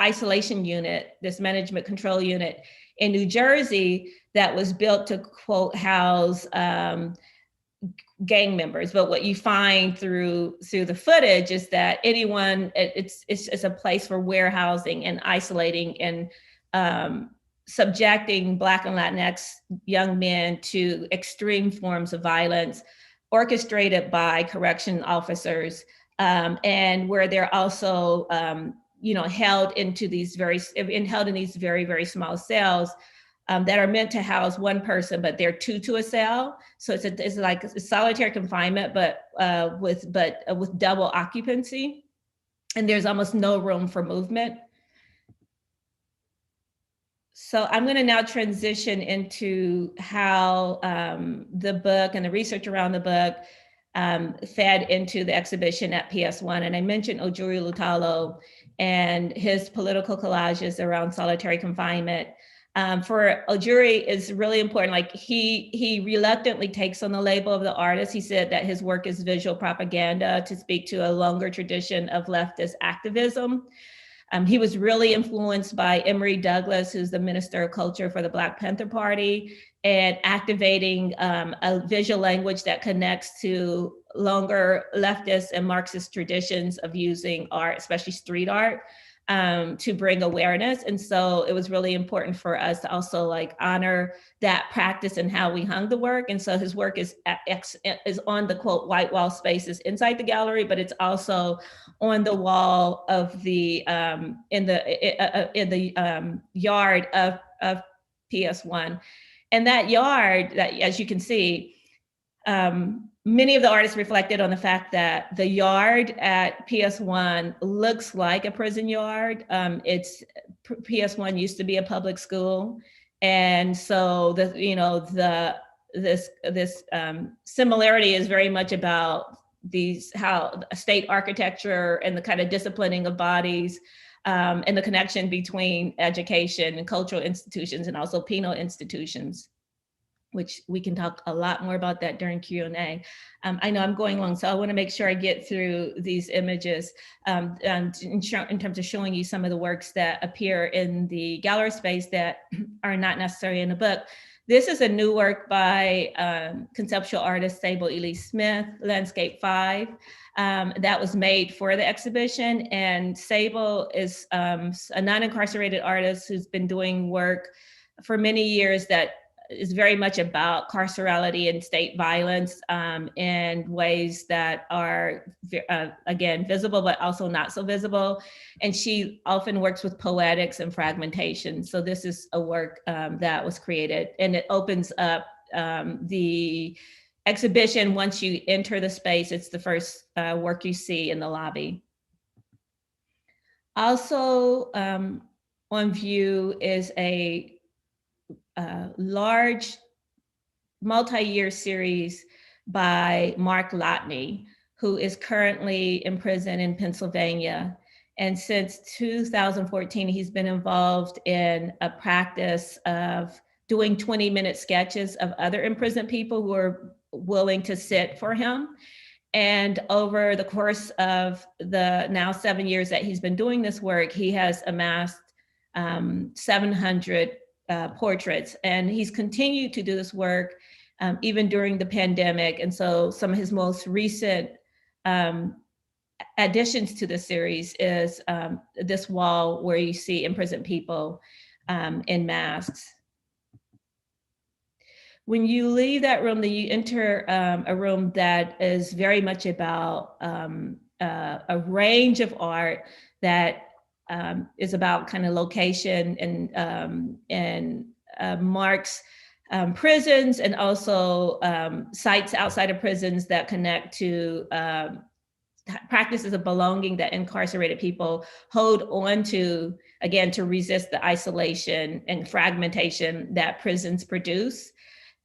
isolation unit, this management control unit in New Jersey that was built to, quote, house gang members. But what you find through the footage is that anyone, it's a place for warehousing and isolating and subjecting Black and Latinx young men to extreme forms of violence orchestrated by correction officers, and where they're also held in these very, very small cells that are meant to house one person, but they're two to a cell. So it's like a solitary confinement, but with double occupancy, and there's almost no room for movement. So I'm going to now transition into how the book and the research around the book fed into the exhibition at PS1. And I mentioned Ojuri Lutalo and his political collages around solitary confinement. For Ojuri, it's really important. Like he reluctantly takes on the label of the artist. He said that his work is visual propaganda to speak to a longer tradition of leftist activism. He was really influenced by Emory Douglas, who's the Minister of Culture for the Black Panther Party, and activating a visual language that connects to longer leftist and Marxist traditions of using art, especially street art, to bring awareness. And so it was really important for us to also honor that practice and how we hung the work. And so his work is on the, quote, white wall spaces inside the gallery, but it's also on the wall of the in the yard of PS1. And that yard, that, as you can see, many of the artists reflected on the fact that the yard at PS1 looks like a prison yard. PS1 used to be a public school, and so this similarity is very much about how state architecture and the kind of disciplining of bodies, and the connection between education and cultural institutions and also penal institutions, which we can talk a lot more about that during Q&A. I know I'm going long, so I want to make sure I get through these images in terms of showing you some of the works that appear in the gallery space that are not necessarily in the book. This is a new work by conceptual artist Sable Elise Smith, Landscape 5, that was made for the exhibition. And Sable is a non-incarcerated artist who's been doing work for many years that is very much about carcerality and state violence in ways that are, again, visible, but also not so visible. And she often works with poetics and fragmentation. So this is a work that was created, and it opens up the exhibition. Once you enter the space, it's the first work you see in the lobby. Also on view is a large multi-year series by Mark Lotney, who is currently in prison in Pennsylvania. And since 2014, he's been involved in a practice of doing 20-minute sketches of other imprisoned people who are willing to sit for him. And over the course of the now 7 years that he's been doing this work, he has amassed 700 portraits. And he's continued to do this work even during the pandemic. And so some of his most recent additions to the series is this wall where you see imprisoned people in masks. When you leave that room, then you enter a room that is very much about a range of art that is about kind of location and marks prisons and also sites outside of prisons that connect to practices of belonging that incarcerated people hold on to, again, to resist the isolation and fragmentation that prisons produce.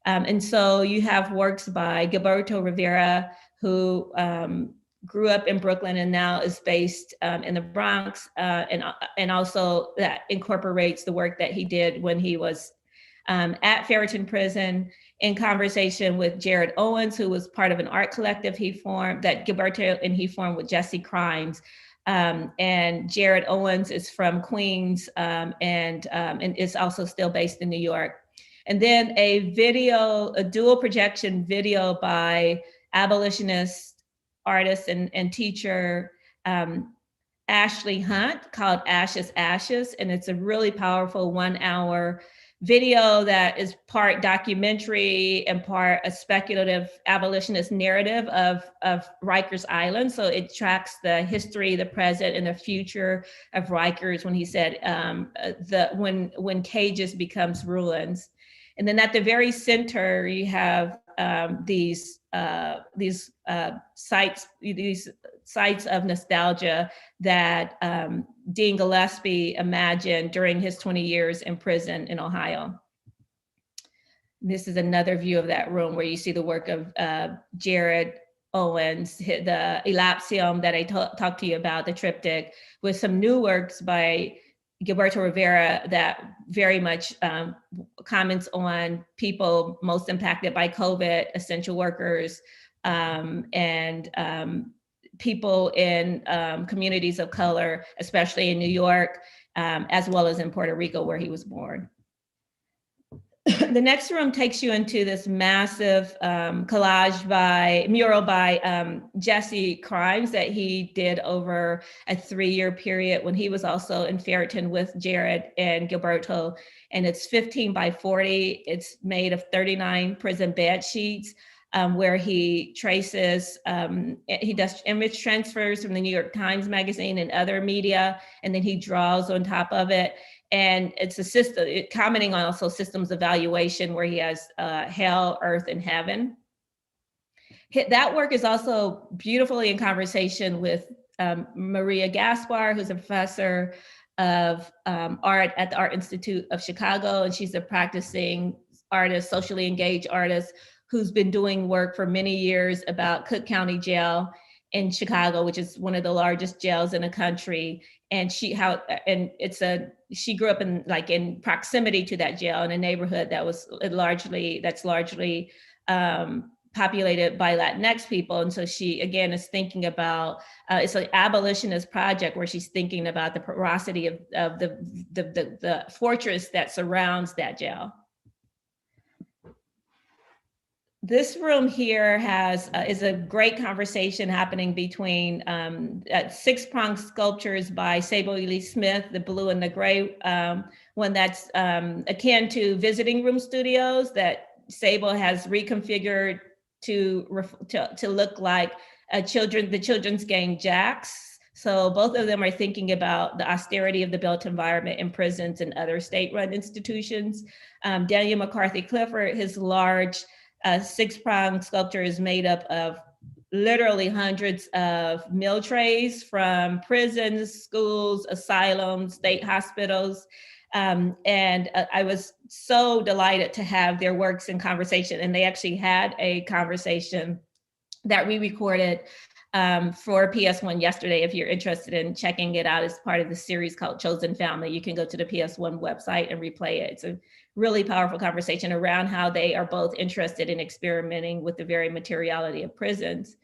And so you have works by Gilberto Rivera, who grew up in Brooklyn and now is based in the Bronx, and also that incorporates the work that he did when he was at Ferreton Prison, in conversation with Jared Owens, who was part of an art collective he formed, that Gilberto and he formed with Jesse Crimes. And Jared Owens is from Queens and is also still based in New York. And then a dual projection video by abolitionist artist and teacher Ashley Hunt called Ashes, Ashes. And it's a really powerful 1 hour video that is part documentary and part a speculative abolitionist narrative of Rikers Island. So it tracks the history, the present, and the future of Rikers when he said when cages becomes ruins. And then at the very center, you have these sites of nostalgia that Dean Gillespie imagined during his 20 years in prison in Ohio. This is another view of that room where you see the work of Jared Owens, the Elapsium that I talked to you about, the triptych, with some new works by Gilberto Rivera that very much comments on people most impacted by COVID, essential workers, and people in communities of color, especially in New York, as well as in Puerto Rico, where he was born. The next room takes you into this massive mural by Jesse Crimes that he did over a 3-year period when he was also in Ferreton with Jared and Gilberto. And it's 15 by 40. It's made of 39 prison bed sheets where he traces, he does image transfers from the New York Times Magazine and other media, and then he draws on top of it. And it's a system, commenting on also systems evaluation where he has hell, earth, and heaven. That work is also beautifully in conversation with Maria Gaspar, who's a professor of art at the Art Institute of Chicago. And she's a practicing artist, socially engaged artist, who's been doing work for many years about Cook County Jail in Chicago, which is one of the largest jails in the country. And she grew up in proximity to that jail in a neighborhood that's largely populated by Latinx people. And so she, again, is thinking about, it's an abolitionist project where she's thinking about the porosity of the fortress that surrounds that jail. This room here is a great conversation happening between 6-pronged sculptures by Sable Ely Smith, the blue and the gray one that's akin to visiting room studios that Sable has reconfigured to look like the children's game Jax. So both of them are thinking about the austerity of the built environment in prisons and other state-run institutions. Daniel McCarthy Clifford, his large 6-pronged sculpture is made up of literally hundreds of meal trays from prisons, schools, asylums, state hospitals. And I was so delighted to have their works in conversation. And they actually had a conversation that we recorded for PS1 yesterday. If you're interested in checking it out as part of the series called Chosen Family, you can go to the PS1 website and replay it. It's a really powerful conversation around how they are both interested in experimenting with the very materiality of prisons.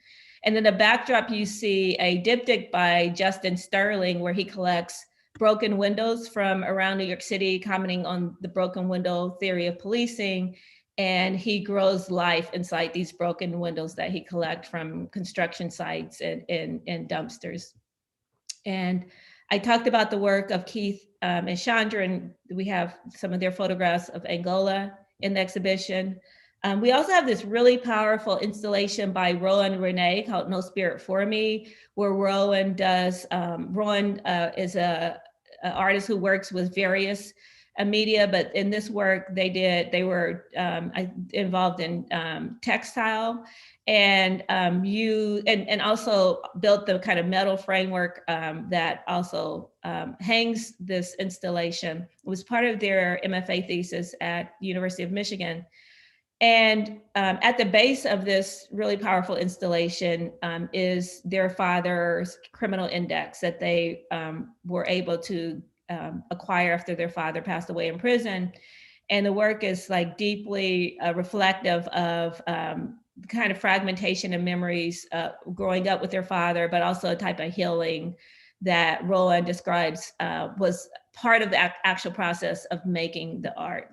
And in the backdrop, you see a diptych by Justin Sterling, where he collects broken windows from around New York City, commenting on the broken window theory of policing. And he grows life inside these broken windows that he collects from construction sites and dumpsters. And I talked about the work of Keith and Chandra, and we have some of their photographs of Angola in the exhibition. We also have this really powerful installation by Rowan Renee called No Spirit For Me, where Rowan is an artist who works with various media, but in this work they were involved in textile, and also built the kind of metal framework that also hangs this installation. It was part of their MFA thesis at University of Michigan. And at the base of this really powerful installation is their father's criminal index that they were able to acquire after their father passed away in prison. And the work is like deeply reflective of kind of fragmentation and memories growing up with their father, but also a type of healing that Rowan describes was part of the actual process of making the art.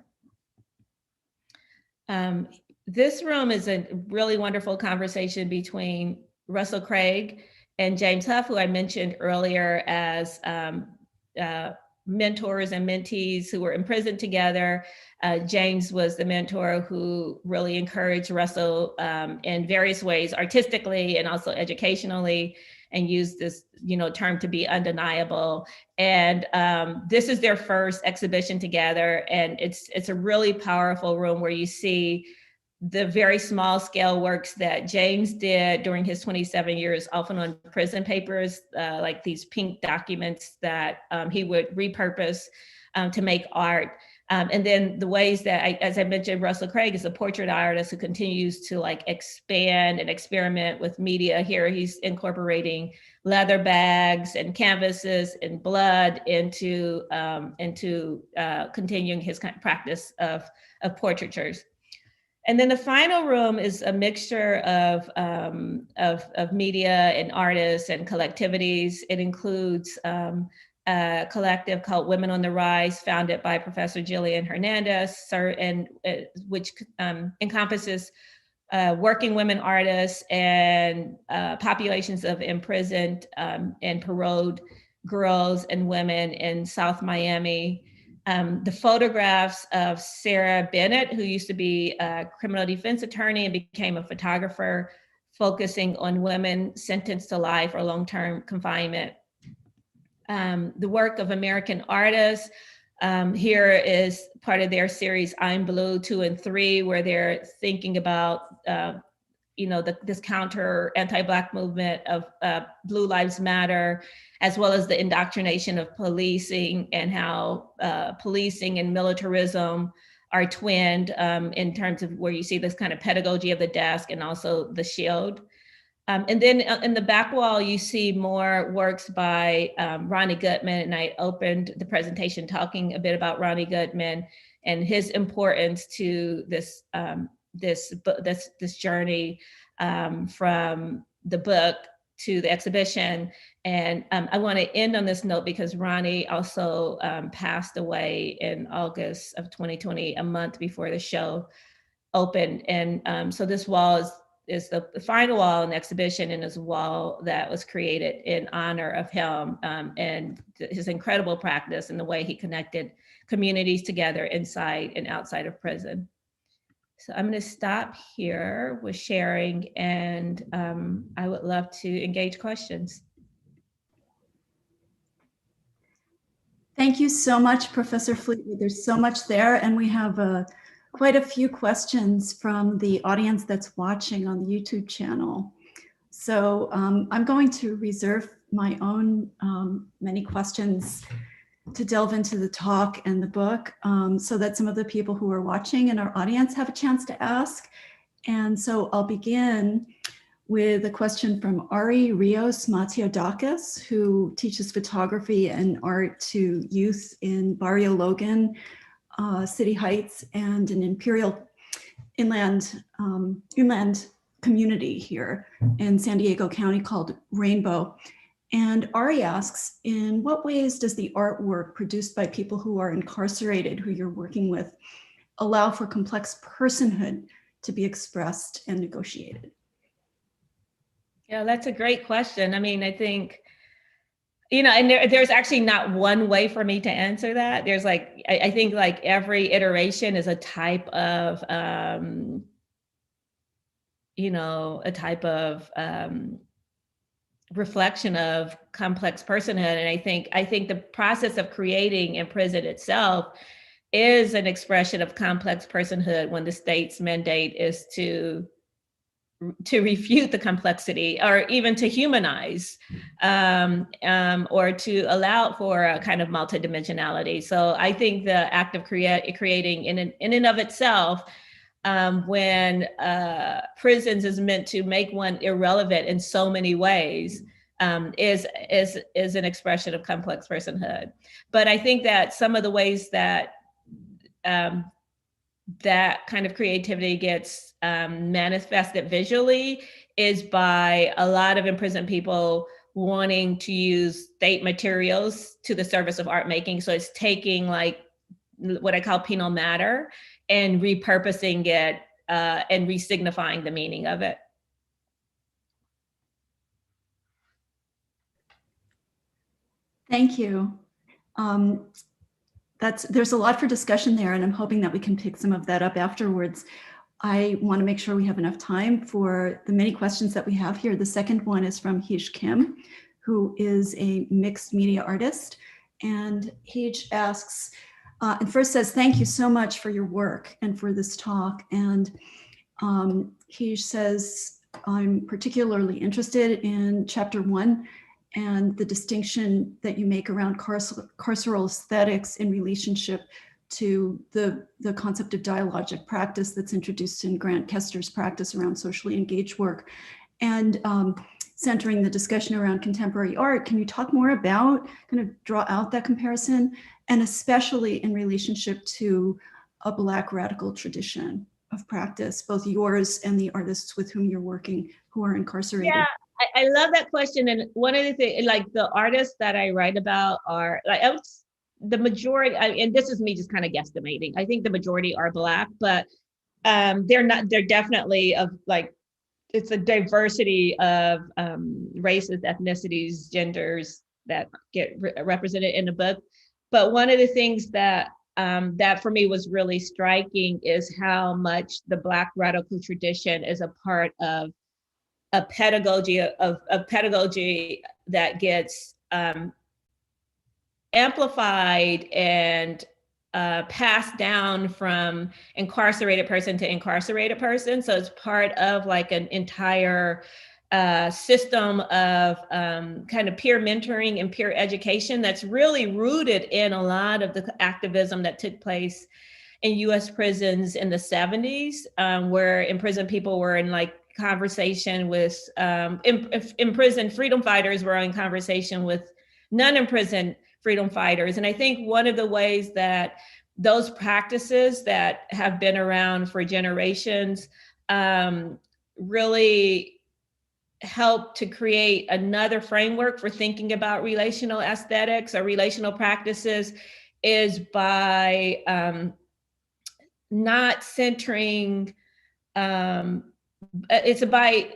This room is a really wonderful conversation between Russell Craig and James Huff, who I mentioned earlier as mentors and mentees who were imprisoned together. James was the mentor who really encouraged Russell in various ways, artistically and also educationally, and used this, term to be undeniable. And this is their first exhibition together, and it's a really powerful room where you see the very small scale works that James did during his 27 years, often on prison papers, like these pink documents that he would repurpose to make art. And then the ways that, as I mentioned, Russell Craig is a portrait artist who continues to expand and experiment with media. Here he's incorporating leather bags and canvases and blood into continuing his kind of practice of portraitures. And then the final room is a mixture of media and artists and collectivities. It includes a collective called Women on the Rise, founded by Professor Jillian Hernandez, which encompasses working women artists and populations of imprisoned and paroled girls and women in South Miami. The photographs of Sarah Bennett, who used to be a criminal defense attorney and became a photographer, focusing on women sentenced to life or long-term confinement. The work of American artists. Here is part of their series, I'm Blue 2 and 3, where they're thinking about this counter anti-Black movement of Blue Lives Matter, as well as the indoctrination of policing and how policing and militarism are twinned in terms of where you see this kind of pedagogy of the desk and also the shield. And then in the back wall, you see more works by Ronnie Goodman, and I opened the presentation talking a bit about Ronnie Goodman and his importance to this journey from the book to the exhibition. And I want to end on this note because Ronnie also passed away in August of 2020, a month before the show opened. And so this wall is the final wall in the exhibition, and is a wall that was created in honor of him and his incredible practice and the way he connected communities together inside and outside of prison. So I'm going to stop here with sharing, and I would love to engage questions. Thank you so much, Professor Fleetwood. There's so much there, and we have quite a few questions from the audience that's watching on the YouTube channel. So I'm going to reserve my own many questions to delve into the talk and the book so that some of the people who are watching in our audience have a chance to ask. And so I'll begin with a question from Ari Rios Matiodakis, who teaches photography and art to youth in Barrio Logan, City Heights, and an Imperial Inland community here in San Diego County called Rainbow. And Ari asks, in what ways does the artwork produced by people who are incarcerated, who you're working with, allow for complex personhood to be expressed and negotiated? Yeah, that's a great question. I mean, I think, and there's actually not one way for me to answer that. There's like, I think like every iteration is a type of, reflection of complex personhood. And I think the process of creating in prison itself is an expression of complex personhood when the state's mandate is to refute the complexity or even to humanize or to allow for a kind of multidimensionality. So I think the act of creating in and of itself, when prisons is meant to make one irrelevant in so many ways, is an expression of complex personhood. But I think that some of the ways that that kind of creativity gets manifested visually is by a lot of imprisoned people wanting to use state materials to the service of art making. So it's taking like what I call penal matter and repurposing it and re-signifying the meaning of it. Thank you. There's a lot for discussion there, and I'm hoping that we can pick some of that up afterwards. I want to make sure we have enough time for the many questions that we have here. The second one is from Heej Kim, who is a mixed media artist. And Heej asks, and first says, thank you so much for your work and for this talk. And Heej says, I'm particularly interested in chapter 1 and the distinction that you make around carceral aesthetics in relationship to the concept of dialogic practice that's introduced in Grant Kester's practice around socially engaged work, and centering the discussion around contemporary art. Can you talk more about, kind of draw out that comparison, and especially in relationship to a Black radical tradition of practice, both yours and the artists with whom you're working who are incarcerated? Yeah. I love that question. And one of the things, like the artists that I write about are like, the majority, and this is me just kind of guesstimating, I think the majority are Black, but they're definitely of like, it's a diversity of races, ethnicities, genders that get represented in the book. But one of the things that that for me was really striking is how much the Black radical tradition is a part of a pedagogy that gets amplified and passed down from incarcerated person to incarcerated person. So it's part of like an entire system of kind of peer mentoring and peer education that's really rooted in a lot of the activism that took place in US prisons in the 70s, where imprisoned people were in like conversation with imprisoned freedom fighters were in conversation with non-imprisoned freedom fighters. And I think one of the ways that those practices that have been around for generations really help to create another framework for thinking about relational aesthetics or relational practices is by not centering, it's by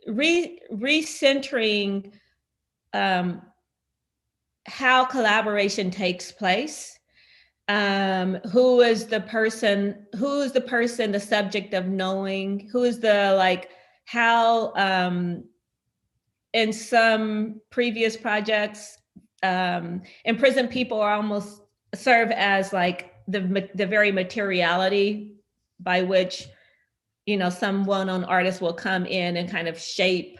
recentering how collaboration takes place. Who is the person, the subject of knowing, who is the, like, how in some previous projects, imprisoned people are almost serve as like the very materiality by which, some well-known artist will come in and kind of shape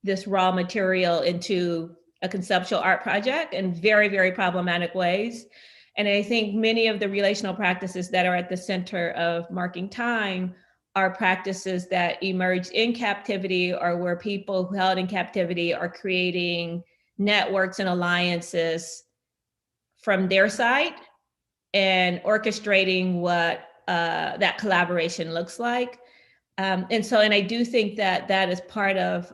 this raw material into a conceptual art project in very, very problematic ways. And I think many of the relational practices that are at the center of marking time are practices that emerge in captivity, or where people held in captivity are creating networks and alliances from their side and orchestrating what that collaboration looks like. And I do think that that is part of,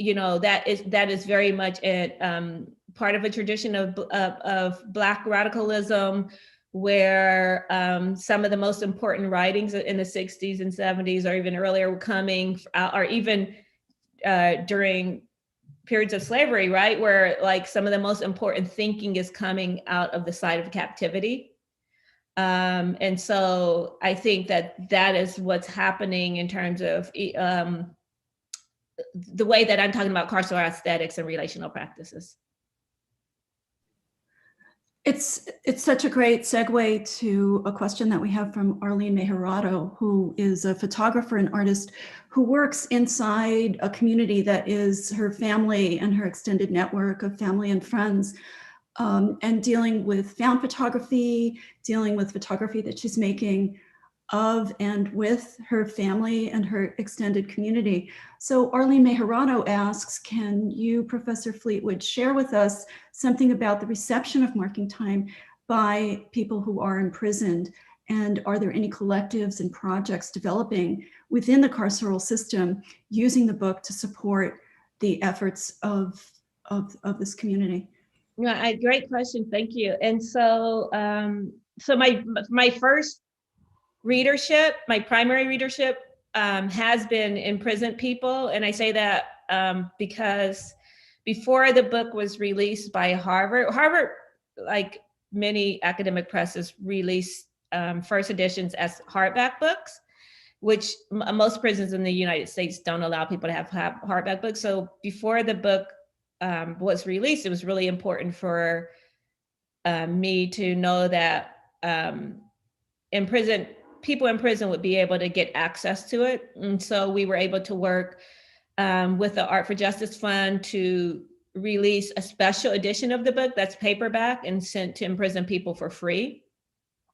you know, that is very much part of a tradition of Black radicalism, where some of the most important writings in the 60s and 70s or even earlier were coming, or even during periods of slavery, right? Where like some of the most important thinking is coming out of the side of captivity. And so I think that is what's happening in terms of the way that I'm talking about carceral aesthetics and relational practices. It's such a great segue to a question that we have from Arlene Mejerado, who is a photographer and artist who works inside a community that is her family and her extended network of family and friends, and dealing with found photography, dealing with photography that she's making of and with her family and her extended community. So Arlene Mejerado asks, can you, Professor Fleetwood, share with us something about the reception of Marking Time by people who are imprisoned? And are there any collectives and projects developing within the carceral system using the book to support the efforts of this community? Yeah, great question, thank you. And so, so my first readership, my primary readership, has been imprisoned people. And I say that because before the book was released by Harvard, like many academic presses, released first editions as hardback books, which most prisons in the United States don't allow people to have hardback books. So before the book was released, it was really important for me to know that people in prison would be able to get access to it. And so we were able to work with the Art for Justice Fund to release a special edition of the book that's paperback and sent to imprisoned people for free.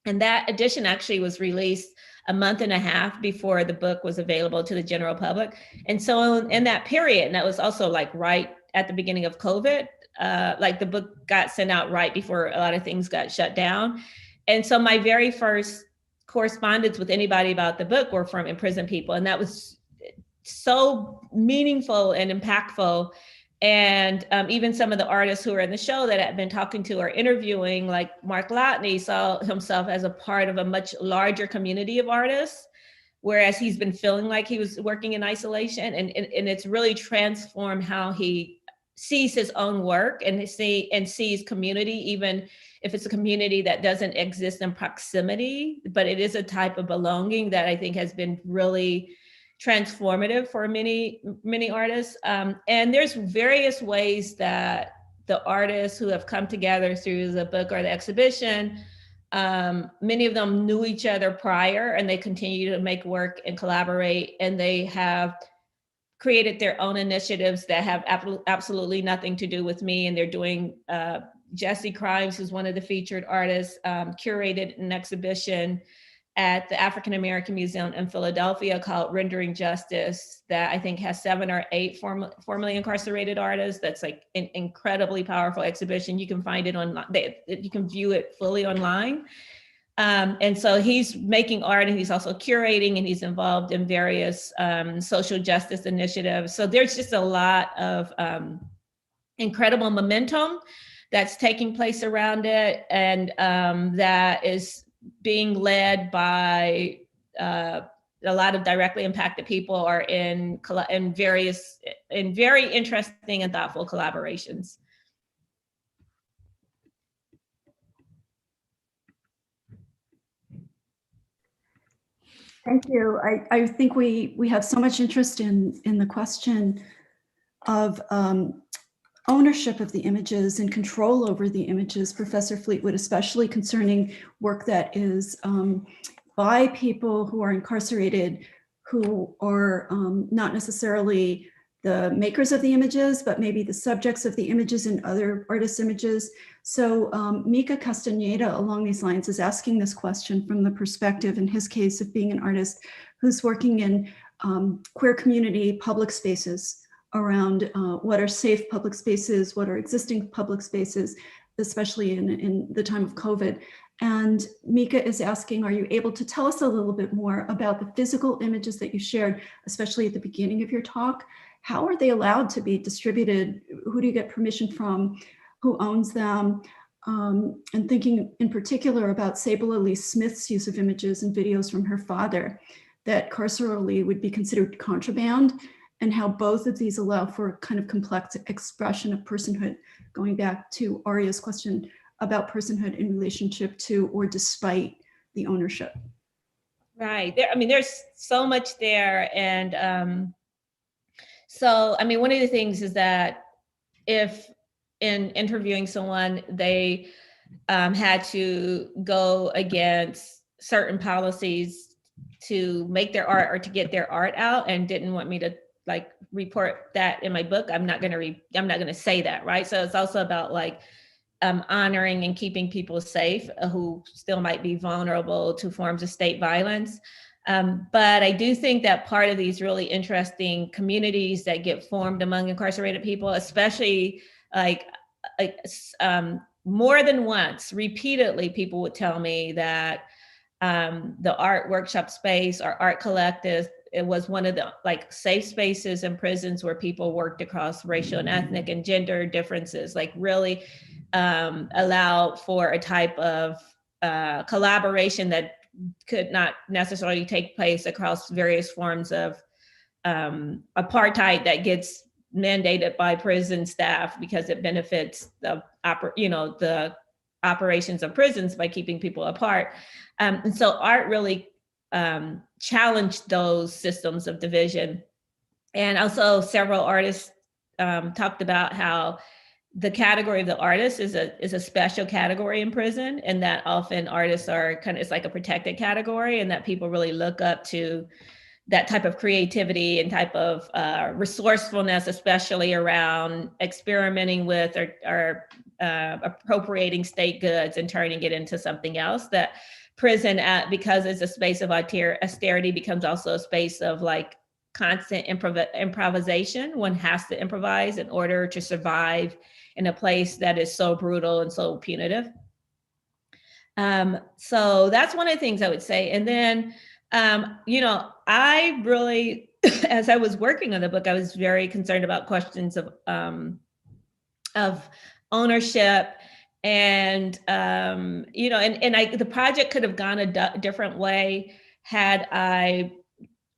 And that edition actually was released a month and a half before the book was available to the general public. And so in that period, and that was also like right at the beginning of COVID, like the book got sent out right before a lot of things got shut down. And so my very first correspondence with anybody about the book were from imprisoned people. And that was so meaningful and impactful. And even some of the artists who are in the show that I've been talking to or interviewing, like Mark Lotney, saw himself as a part of a much larger community of artists, whereas he's been feeling like he was working in isolation. And it's really transformed how he sees his own work and sees community, even if it's a community that doesn't exist in proximity, but it is a type of belonging that I think has been really transformative for many artists. And there's various ways that the artists who have come together through the book or the exhibition, many of them knew each other prior and they continue to make work and collaborate, and they have created their own initiatives that have absolutely nothing to do with me. And they're doing, Jesse Crimes, who's one of the featured artists, curated an exhibition at the African American Museum in Philadelphia called Rendering Justice, that I think has 7 or 8 formerly incarcerated artists. That's like an incredibly powerful exhibition. You can find it online, you can view it fully online. And so he's making art and he's also curating, and he's involved in various social justice initiatives. So there's just a lot of incredible momentum that's taking place around it, and that is being led by a lot of directly impacted people are in very interesting and thoughtful collaborations. Thank you. I think we have so much interest in the question of ownership of the images and control over the images, Professor Fleetwood, especially concerning work that is by people who are incarcerated, who are not necessarily the makers of the images, but maybe the subjects of the images in other artists' images. So Mika Castaneda along these lines is asking this question from the perspective, in his case, of being an artist who's working in queer community public spaces around what are safe public spaces, what are existing public spaces, especially in the time of COVID. And Mika is asking, are you able to tell us a little bit more about the physical images that you shared, especially at the beginning of your talk, how are they allowed to be distributed? Who do you get permission from? Who owns them? And thinking in particular about Sable Elise Smith's use of images and videos from her father that carcerally would be considered contraband, and how both of these allow for a kind of complex expression of personhood, going back to Aria's question about personhood in relationship to or despite the ownership. Right. There, I mean, there's so much there. And so, I mean, one of the things is that if in interviewing someone, they had to go against certain policies to make their art or to get their art out and didn't want me to like report that in my book, I'm not going to say that. Right. So it's also about like honoring and keeping people safe who still might be vulnerable to forms of state violence. But I do think that part of these really interesting communities that get formed among incarcerated people, especially more than once, repeatedly, people would tell me that the art workshop space or art collective, it was one of the like safe spaces in prisons where people worked across racial and ethnic and gender differences, like really allowed for a type of collaboration that could not necessarily take place across various forms of apartheid that gets mandated by prison staff because it benefits the operations of prisons by keeping people apart. And so art really challenged those systems of division. And also several artists talked about how the category of the artist is a special category in prison, and that often artists are it's like a protected category, and that people really look up to that type of creativity and type of resourcefulness, especially around experimenting with or appropriating state goods and turning it into something else. That prison, because it's a space of austerity, becomes also a space of like constant improvisation. One has to improvise in order to survive in a place that is so brutal and so punitive. So that's one of the things I would say. And then, I really, as I was working on the book, I was very concerned about questions of ownership. And, the project could have gone a different way had I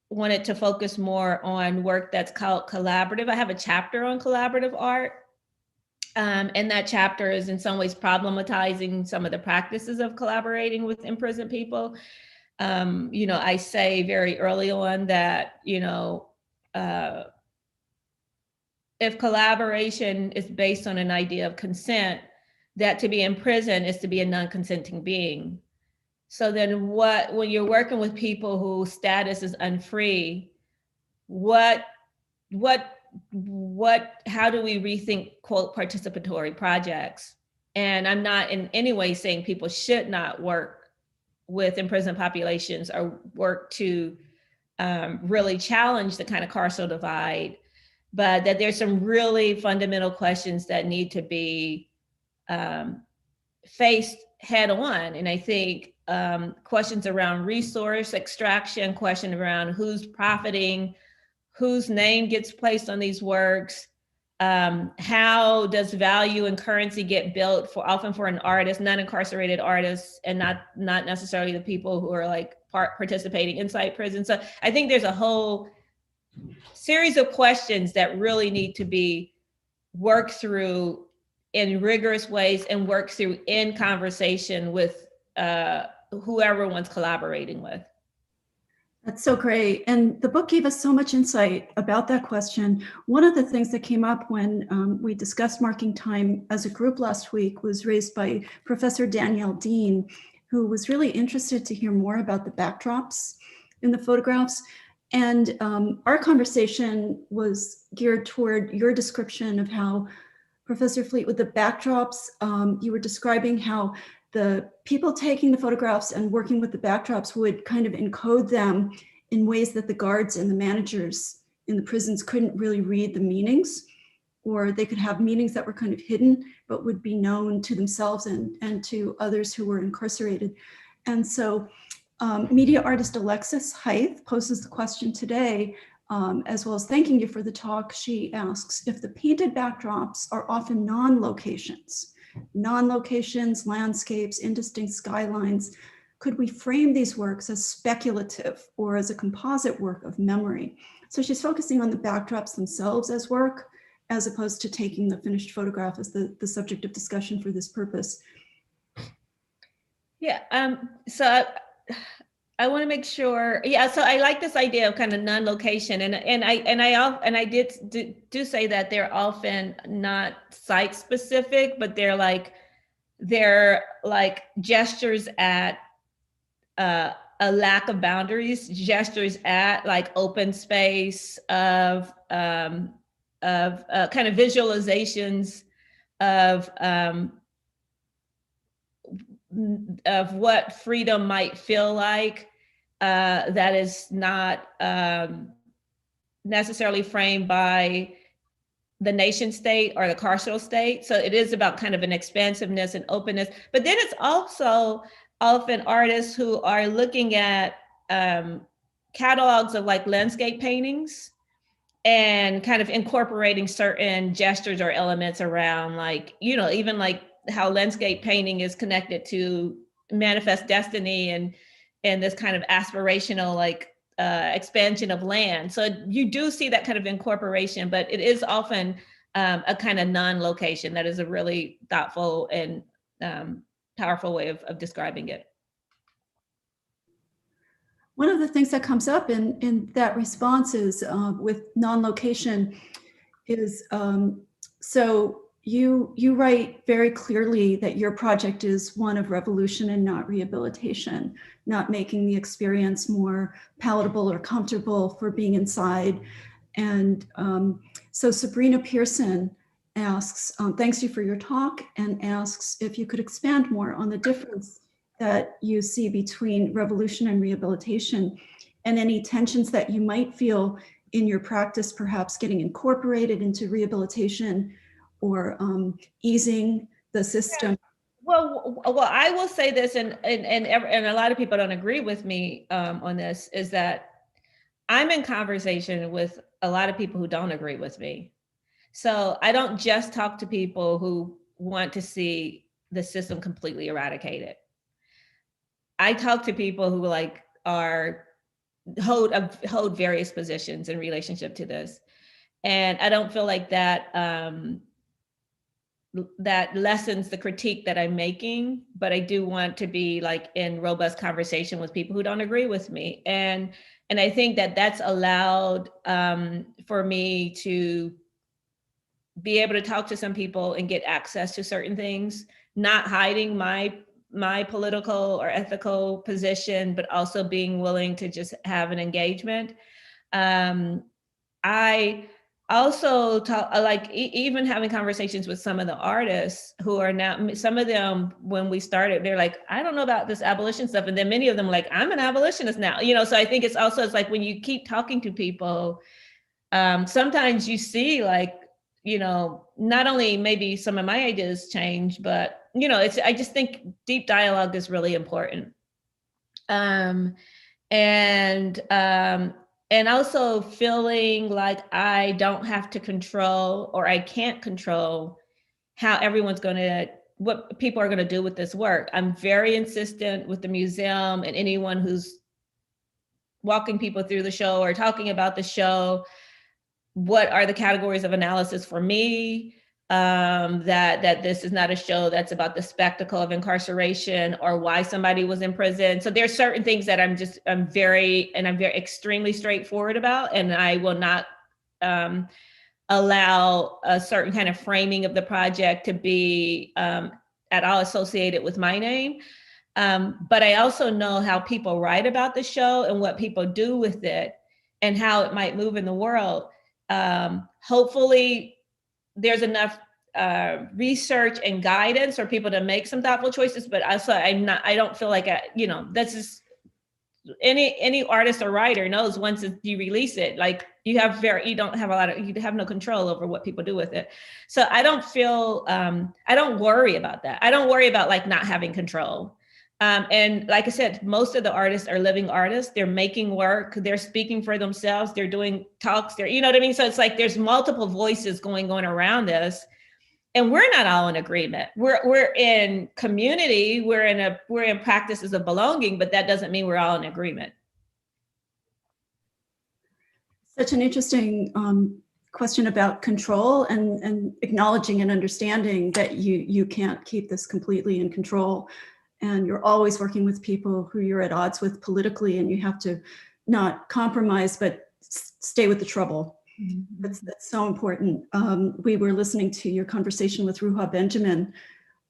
wanted to focus more on work that's called collaborative. I have a chapter on collaborative art. And that chapter is in some ways problematizing some of the practices of collaborating with imprisoned people. I say very early on that, if collaboration is based on an idea of consent, that to be in prison is to be a non-consenting being. So then when you're working with people whose status is unfree, how do we rethink, quote, participatory projects? And I'm not in any way saying people should not work with imprisoned populations or work to really challenge the kind of carceral divide, but that there's some really fundamental questions that need to be faced head on. And I think questions around resource extraction, question around who's profiting, whose name gets placed on these works, how does value and currency get built often for an artist, non-incarcerated artists, and not necessarily the people who are like participating inside prison. So I think there's a whole series of questions that really need to be worked through in rigorous ways and worked through in conversation with whoever one's collaborating with. That's so great. And the book gave us so much insight about that question. One of the things that came up when we discussed marking time as a group last week was raised by Professor Danielle Dean, who was really interested to hear more about the backdrops in the photographs. And our conversation was geared toward your description of how, Professor Fleetwood, the backdrops, you were describing how the people taking the photographs and working with the backdrops would kind of encode them in ways that the guards and the managers in the prisons couldn't really read the meanings, or they could have meanings that were kind of hidden, but would be known to themselves and to others who were incarcerated. And so media artist Alexis Hythe poses the question today, as well as thanking you for the talk, she asks if the painted backdrops are often non-locations, landscapes, indistinct skylines. Could we frame these works as speculative or as a composite work of memory? So she's focusing on the backdrops themselves as work, as opposed to taking the finished photograph as the subject of discussion for this purpose. Yeah, so I want to make sure. Yeah, so I like this idea of kind of non-location, and I do say that they're often not site specific, but they're like gestures at a lack of boundaries, gestures at like open space of kind of visualizations of what freedom might feel like, that is not necessarily framed by the nation state or the carceral state. So it is about kind of an expansiveness and openness. But then it's also often artists who are looking at catalogs of like landscape paintings and kind of incorporating certain gestures or elements around, like, you know, even like how landscape painting is connected to manifest destiny and this kind of aspirational like expansion of land. So you do see that kind of incorporation, but it is often a kind of non-location. That is a really thoughtful and powerful way of describing it. One of the things that comes up in that response is with non-location is, so you write very clearly that your project is one of revolution and not rehabilitation, not making the experience more palatable or comfortable for being inside. And so Sabrina Pearson asks, thanks you for your talk, and asks if you could expand more on the difference that you see between revolution and rehabilitation, and any tensions that you might feel in your practice, perhaps getting incorporated into rehabilitation or easing the system. Well, I will say this, and a lot of people don't agree with me on this, is that I'm in conversation with a lot of people who don't agree with me. So I don't just talk to people who want to see the system completely eradicated. I talk to people who like hold various positions in relationship to this, and I don't feel like that that lessens the critique that I'm making, but I do want to be like in robust conversation with people who don't agree with me, and I think that that's allowed for me to be able to talk to some people and get access to certain things, not hiding my political or ethical position, but also being willing to just have an engagement. I also talk, like even having conversations with some of the artists who are now, some of them, when we started, they're like, I don't know about this abolition stuff. And then many of them like, I'm an abolitionist now, you know? So I think it's like when you keep talking to people, sometimes you see like, you know, not only maybe some of my ideas change, but, you know, I just think deep dialogue is really important. And also feeling like I don't have to control, or I can't control how what people are going to do with this work. I'm very insistent with the museum and anyone who's walking people through the show or talking about the show. What are the categories of analysis for me? That this is not a show that's about the spectacle of incarceration or why somebody was in prison. So there's certain things that I'm very extremely straightforward about, and I will not allow a certain kind of framing of the project to be at all associated with my name. But I also know how people write about the show and what people do with it and how it might move in the world. Hopefully there's enough research and guidance for people to make some thoughtful choices, but also I don't feel like, that's just any artist or writer knows once you release it, like you have no control over what people do with it. So I don't worry about that. I don't worry about like not having control. And like I said, most of the artists are living artists. They're making work, they're speaking for themselves, they're doing talks, you know what I mean? So it's like there's multiple voices going on around us. And we're not all in agreement. We're in community, we're in practices of belonging, but that doesn't mean we're all in agreement. Such an interesting question about control and acknowledging and understanding that you can't keep this completely in control. And you're always working with people who you're at odds with politically, and you have to not compromise, but stay with the trouble. Mm-hmm. That's so important. We were listening to your conversation with Ruha Benjamin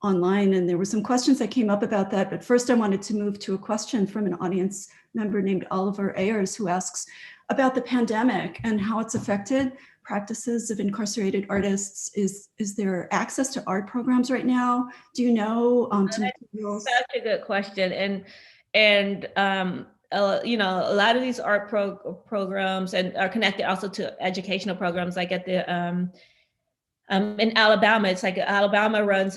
online, and there were some questions that came up about that. But first I wanted to move to a question from an audience member named Oliver Ayers, who asks about the pandemic and how it's affected practices of incarcerated artists. Is there access to art programs right now? Do you know? That's such a good question. And you know, a lot of these art programs and are connected also to educational programs, like at the in Alabama. It's like Alabama runs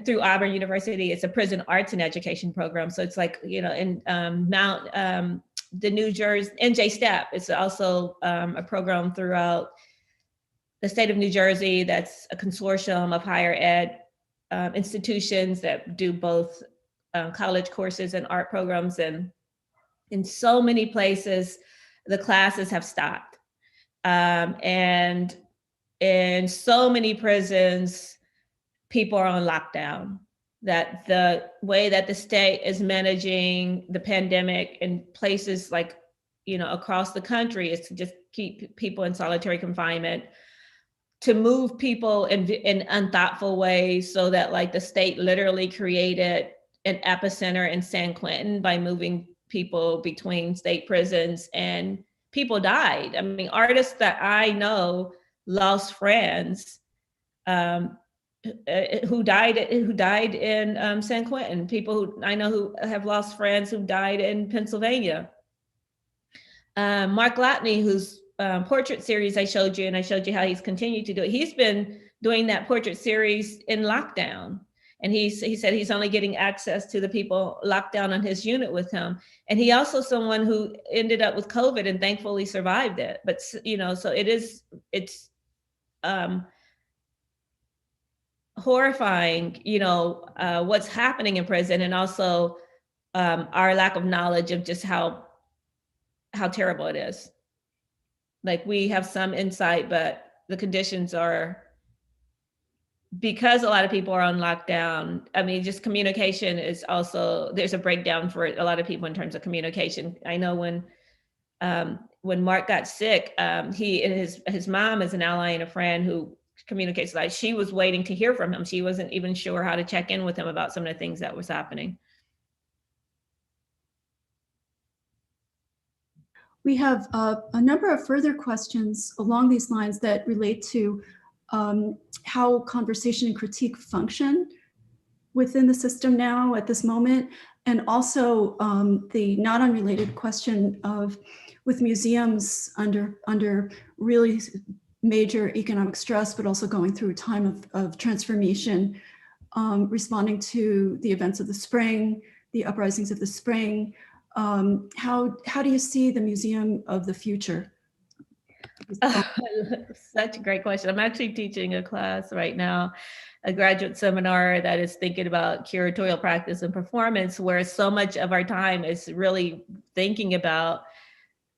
through Auburn University. It's a prison arts and education program. So it's like, you know, in the New Jersey NJ STEP. It's also a program throughout the state of New Jersey that's a consortium of higher ed institutions that do both college courses and art programs. And in so many places, the classes have stopped. And in so many prisons, people are on lockdown. That the way that the state is managing the pandemic in places like, you know, across the country is to just keep people in solitary confinement, to move people in unthoughtful ways, so that like the state literally created an epicenter in San Quentin by moving people between state prisons, and people died. I mean, artists that I know lost friends who died in San Quentin. People who I know who have lost friends who died in Pennsylvania. Mark Lotney, whose portrait series I showed you, and I showed you how he's continued to do it. He's been doing that portrait series in lockdown. And he said he's only getting access to the people locked down on his unit with him. And he also someone who ended up with COVID and thankfully survived it. But, you know, so it's horrifying, you know, what's happening in prison, and also our lack of knowledge of just how terrible it is. Like, we have some insight, but the conditions are, because a lot of people are on lockdown. I mean, just communication is also, there's a breakdown for a lot of people in terms of communication. I know when Mark got sick, he and his mom is an ally and a friend who communicates. Like, she was waiting to hear from him. She wasn't even sure how to check in with him about some of the things that was happening. We have a number of further questions along these lines that relate to how conversation and critique function within the system now at this moment, and also the not unrelated question of, with museums under really major economic stress, but also going through a time of transformation, responding to the events of the spring, the uprisings of the spring. How do you see the museum of the future? Such a great question. I'm actually teaching a class right now, a graduate seminar that is thinking about curatorial practice and performance, where so much of our time is really thinking about,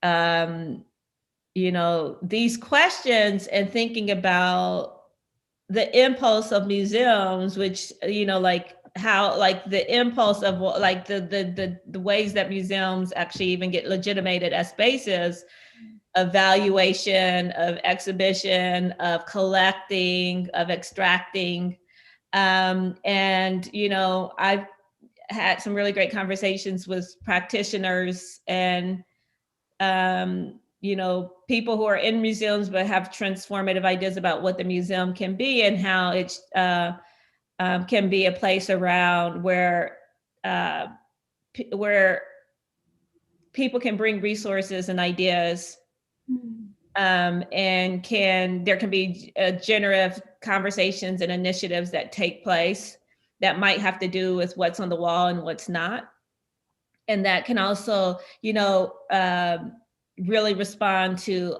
you know, these questions, and thinking about the impulse of museums, which, you know, like how, like the impulse of like the ways that museums actually even get legitimated as spaces of valuation, of exhibition, of collecting, of extracting. And, you know, I've had some really great conversations with practitioners and, you know, people who are in museums but have transformative ideas about what the museum can be, and how it can be a place around where people can bring resources and ideas. And there can be generative conversations and initiatives that take place that might have to do with what's on the wall and what's not. And that can also, really respond to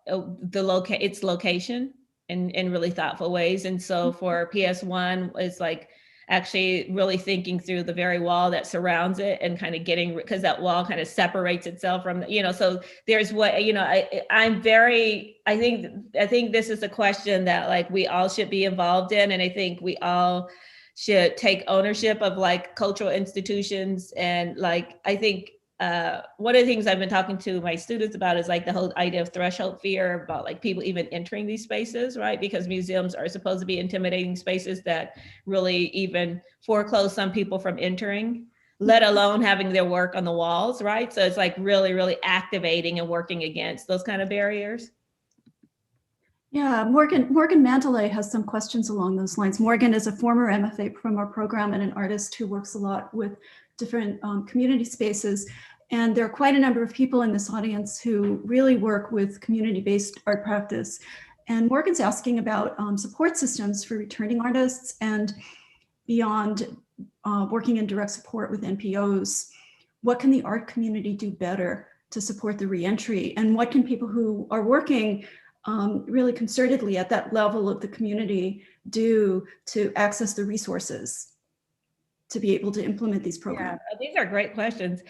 its location in really thoughtful ways. And so for PS1, it's like actually really thinking through the very wall that surrounds it and kind of getting, because that wall kind of separates itself from, so there's what, I think this is a question that like we all should be involved in. And I think we all should take ownership of like cultural institutions. And like, I think one of the things I've been talking to my students about is like the whole idea of threshold fear about like people even entering these spaces, right? Because museums are supposed to be intimidating spaces that really even foreclose some people from entering, let alone having their work on the walls, right? So it's like really, really activating and working against those kind of barriers. Yeah, Morgan Mandelay has some questions along those lines. Morgan is a former MFA from our program and an artist who works a lot with different community spaces. And there are quite a number of people in this audience who really work with community-based art practice. And Morgan's asking about support systems for returning artists and beyond working in direct support with NPOs. What can the art community do better to support the reentry? And what can people who are working really concertedly at that level of the community do to access the resources to be able to implement these programs? Yeah, these are great questions.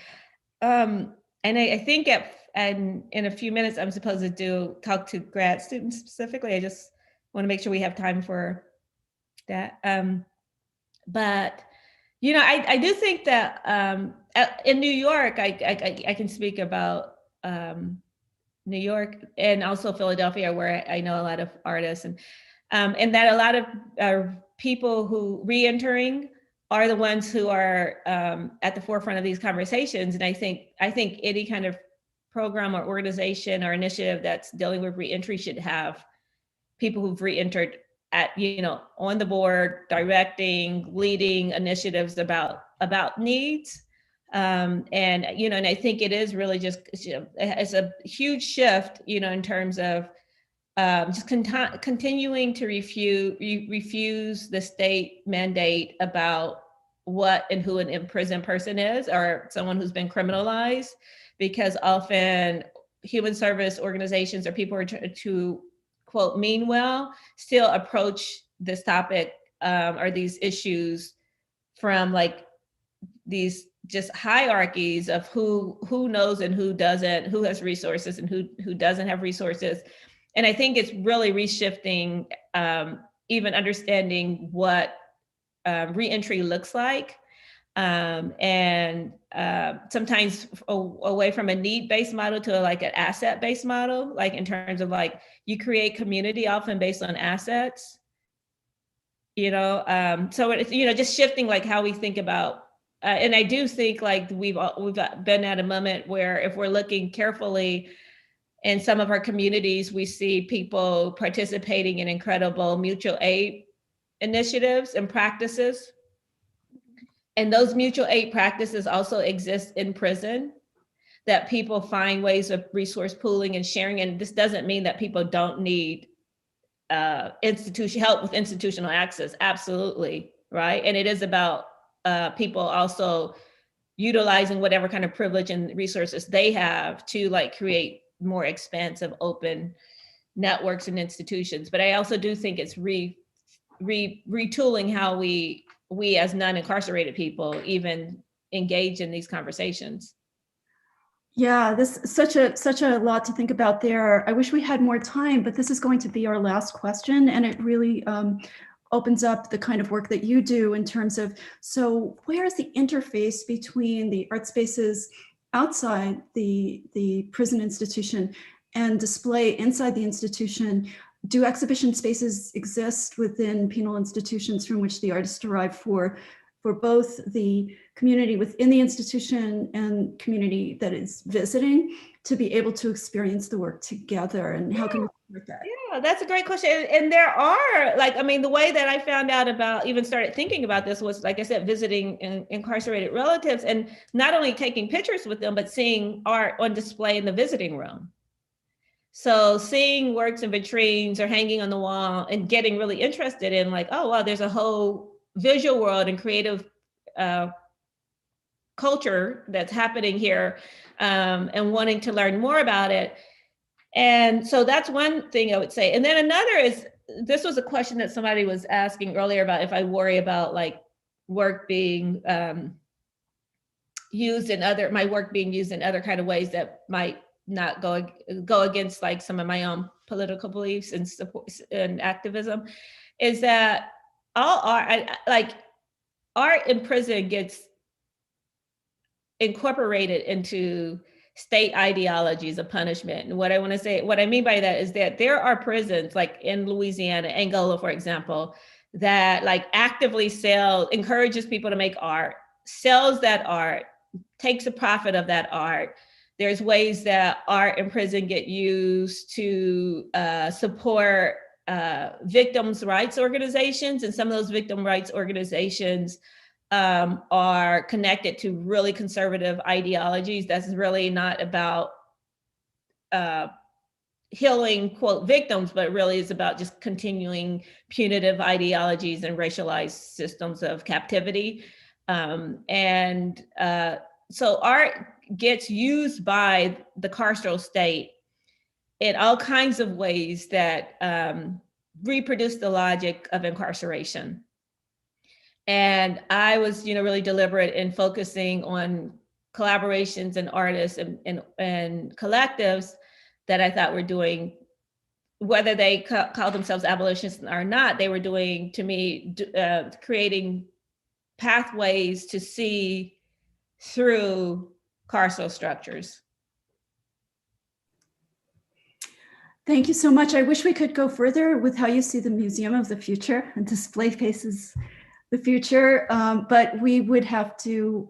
And I think in a few minutes, I'm supposed to talk to grad students specifically. I just want to make sure we have time for that. But, I do think that in New York, I can speak about New York and also Philadelphia, where I know a lot of artists, and that a lot of people who re-entering are the ones who are at the forefront of these conversations. And I think any kind of program or organization or initiative that's dealing with reentry should have people who've re-entered at, on the board, directing, leading initiatives about needs. And I think it is really just, it's a huge shift, in terms of just continuing to refuse the state mandate about what and who an imprisoned person is, or someone who's been criminalized, because often human service organizations or people who quote mean well still approach this topic or these issues from like these just hierarchies of who knows and who doesn't, who has resources and who doesn't have resources. And I think it's really reshifting, even understanding what reentry looks like, and sometimes away from a need-based model to like an asset-based model, like in terms of like you create community often based on assets, so it's, just shifting like how we think about, and I do think like we've been at a moment where if we're looking carefully in some of our communities, we see people participating in incredible mutual aid initiatives and practices. And those mutual aid practices also exist in prison, that people find ways of resource pooling and sharing. And this doesn't mean that people don't need help with institutional access, absolutely, right? And it is about people also utilizing whatever kind of privilege and resources they have to like create more expansive open networks and institutions. But I also do think it's retooling how we as non-incarcerated people even engage in these conversations. Yeah, this is such a lot to think about there. I wish we had more time, but this is going to be our last question, and it really opens up the kind of work that you do in terms of, so where is the interface between the art spaces outside the prison institution and display inside the institution? Do exhibition spaces exist within penal institutions from which the artists derive for both the community within the institution and community that is visiting to be able to experience the work together? And how can we support that? Yeah, that's a great question. And there are the way that I found out about, even started thinking about this was, like I said, visiting incarcerated relatives and not only taking pictures with them, but seeing art on display in the visiting room. So seeing works in vitrines or hanging on the wall and getting really interested in like, oh, wow, there's a whole visual world and creative culture that's happening here, and wanting to learn more about it. And so that's one thing I would say. And then another is, this was a question that somebody was asking earlier about if I worry about like work being used in other, my work being used in other kind of ways that might not go against like some of my own political beliefs and support and activism, is that all art, like art in prison gets incorporated into state ideologies of punishment. And what I want to say, what I mean by that is that there are prisons like in Louisiana, Angola, for example, that like actively encourages people to make art, sells that art, takes a profit of that art. There's ways that art in prison get used to support victims' rights organizations. And some of those victim rights organizations are connected to really conservative ideologies. That's really not about healing, quote, victims, but really is about just continuing punitive ideologies and racialized systems of captivity. So art gets used by the carceral state in all kinds of ways that reproduce the logic of incarceration. And I was, really deliberate in focusing on collaborations and artists and collectives that I thought were doing, whether they call themselves abolitionists or not, they were doing, to me, creating pathways to see through carceral structures. Thank you so much. I wish we could go further with how you see the Museum of the Future and Display Faces the Future, but we would have to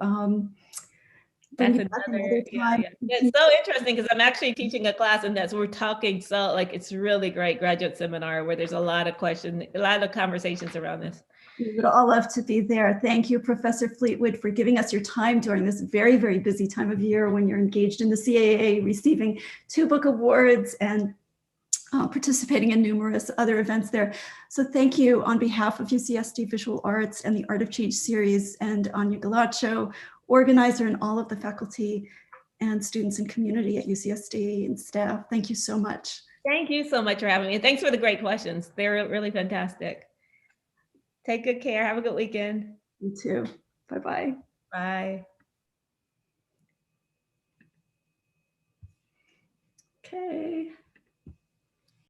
bring you back another time. Yeah. It's so interesting because I'm actually teaching a class and we're talking, so like it's really great graduate seminar where there's a lot of questions, a lot of conversations around this. We would all love to be there. Thank you, Professor Fleetwood, for giving us your time during this very, very busy time of year when you're engaged in the CAA, receiving 2 book awards and participating in numerous other events there. So thank you on behalf of UCSD Visual Arts and the Art of Change series, and Anya Galacho, organizer, and all of the faculty and students and community at UCSD and staff. Thank you so much. Thank you so much for having me. And thanks for the great questions. They're really fantastic. Take good care. Have a good weekend. You too. Bye-bye. Bye. Okay.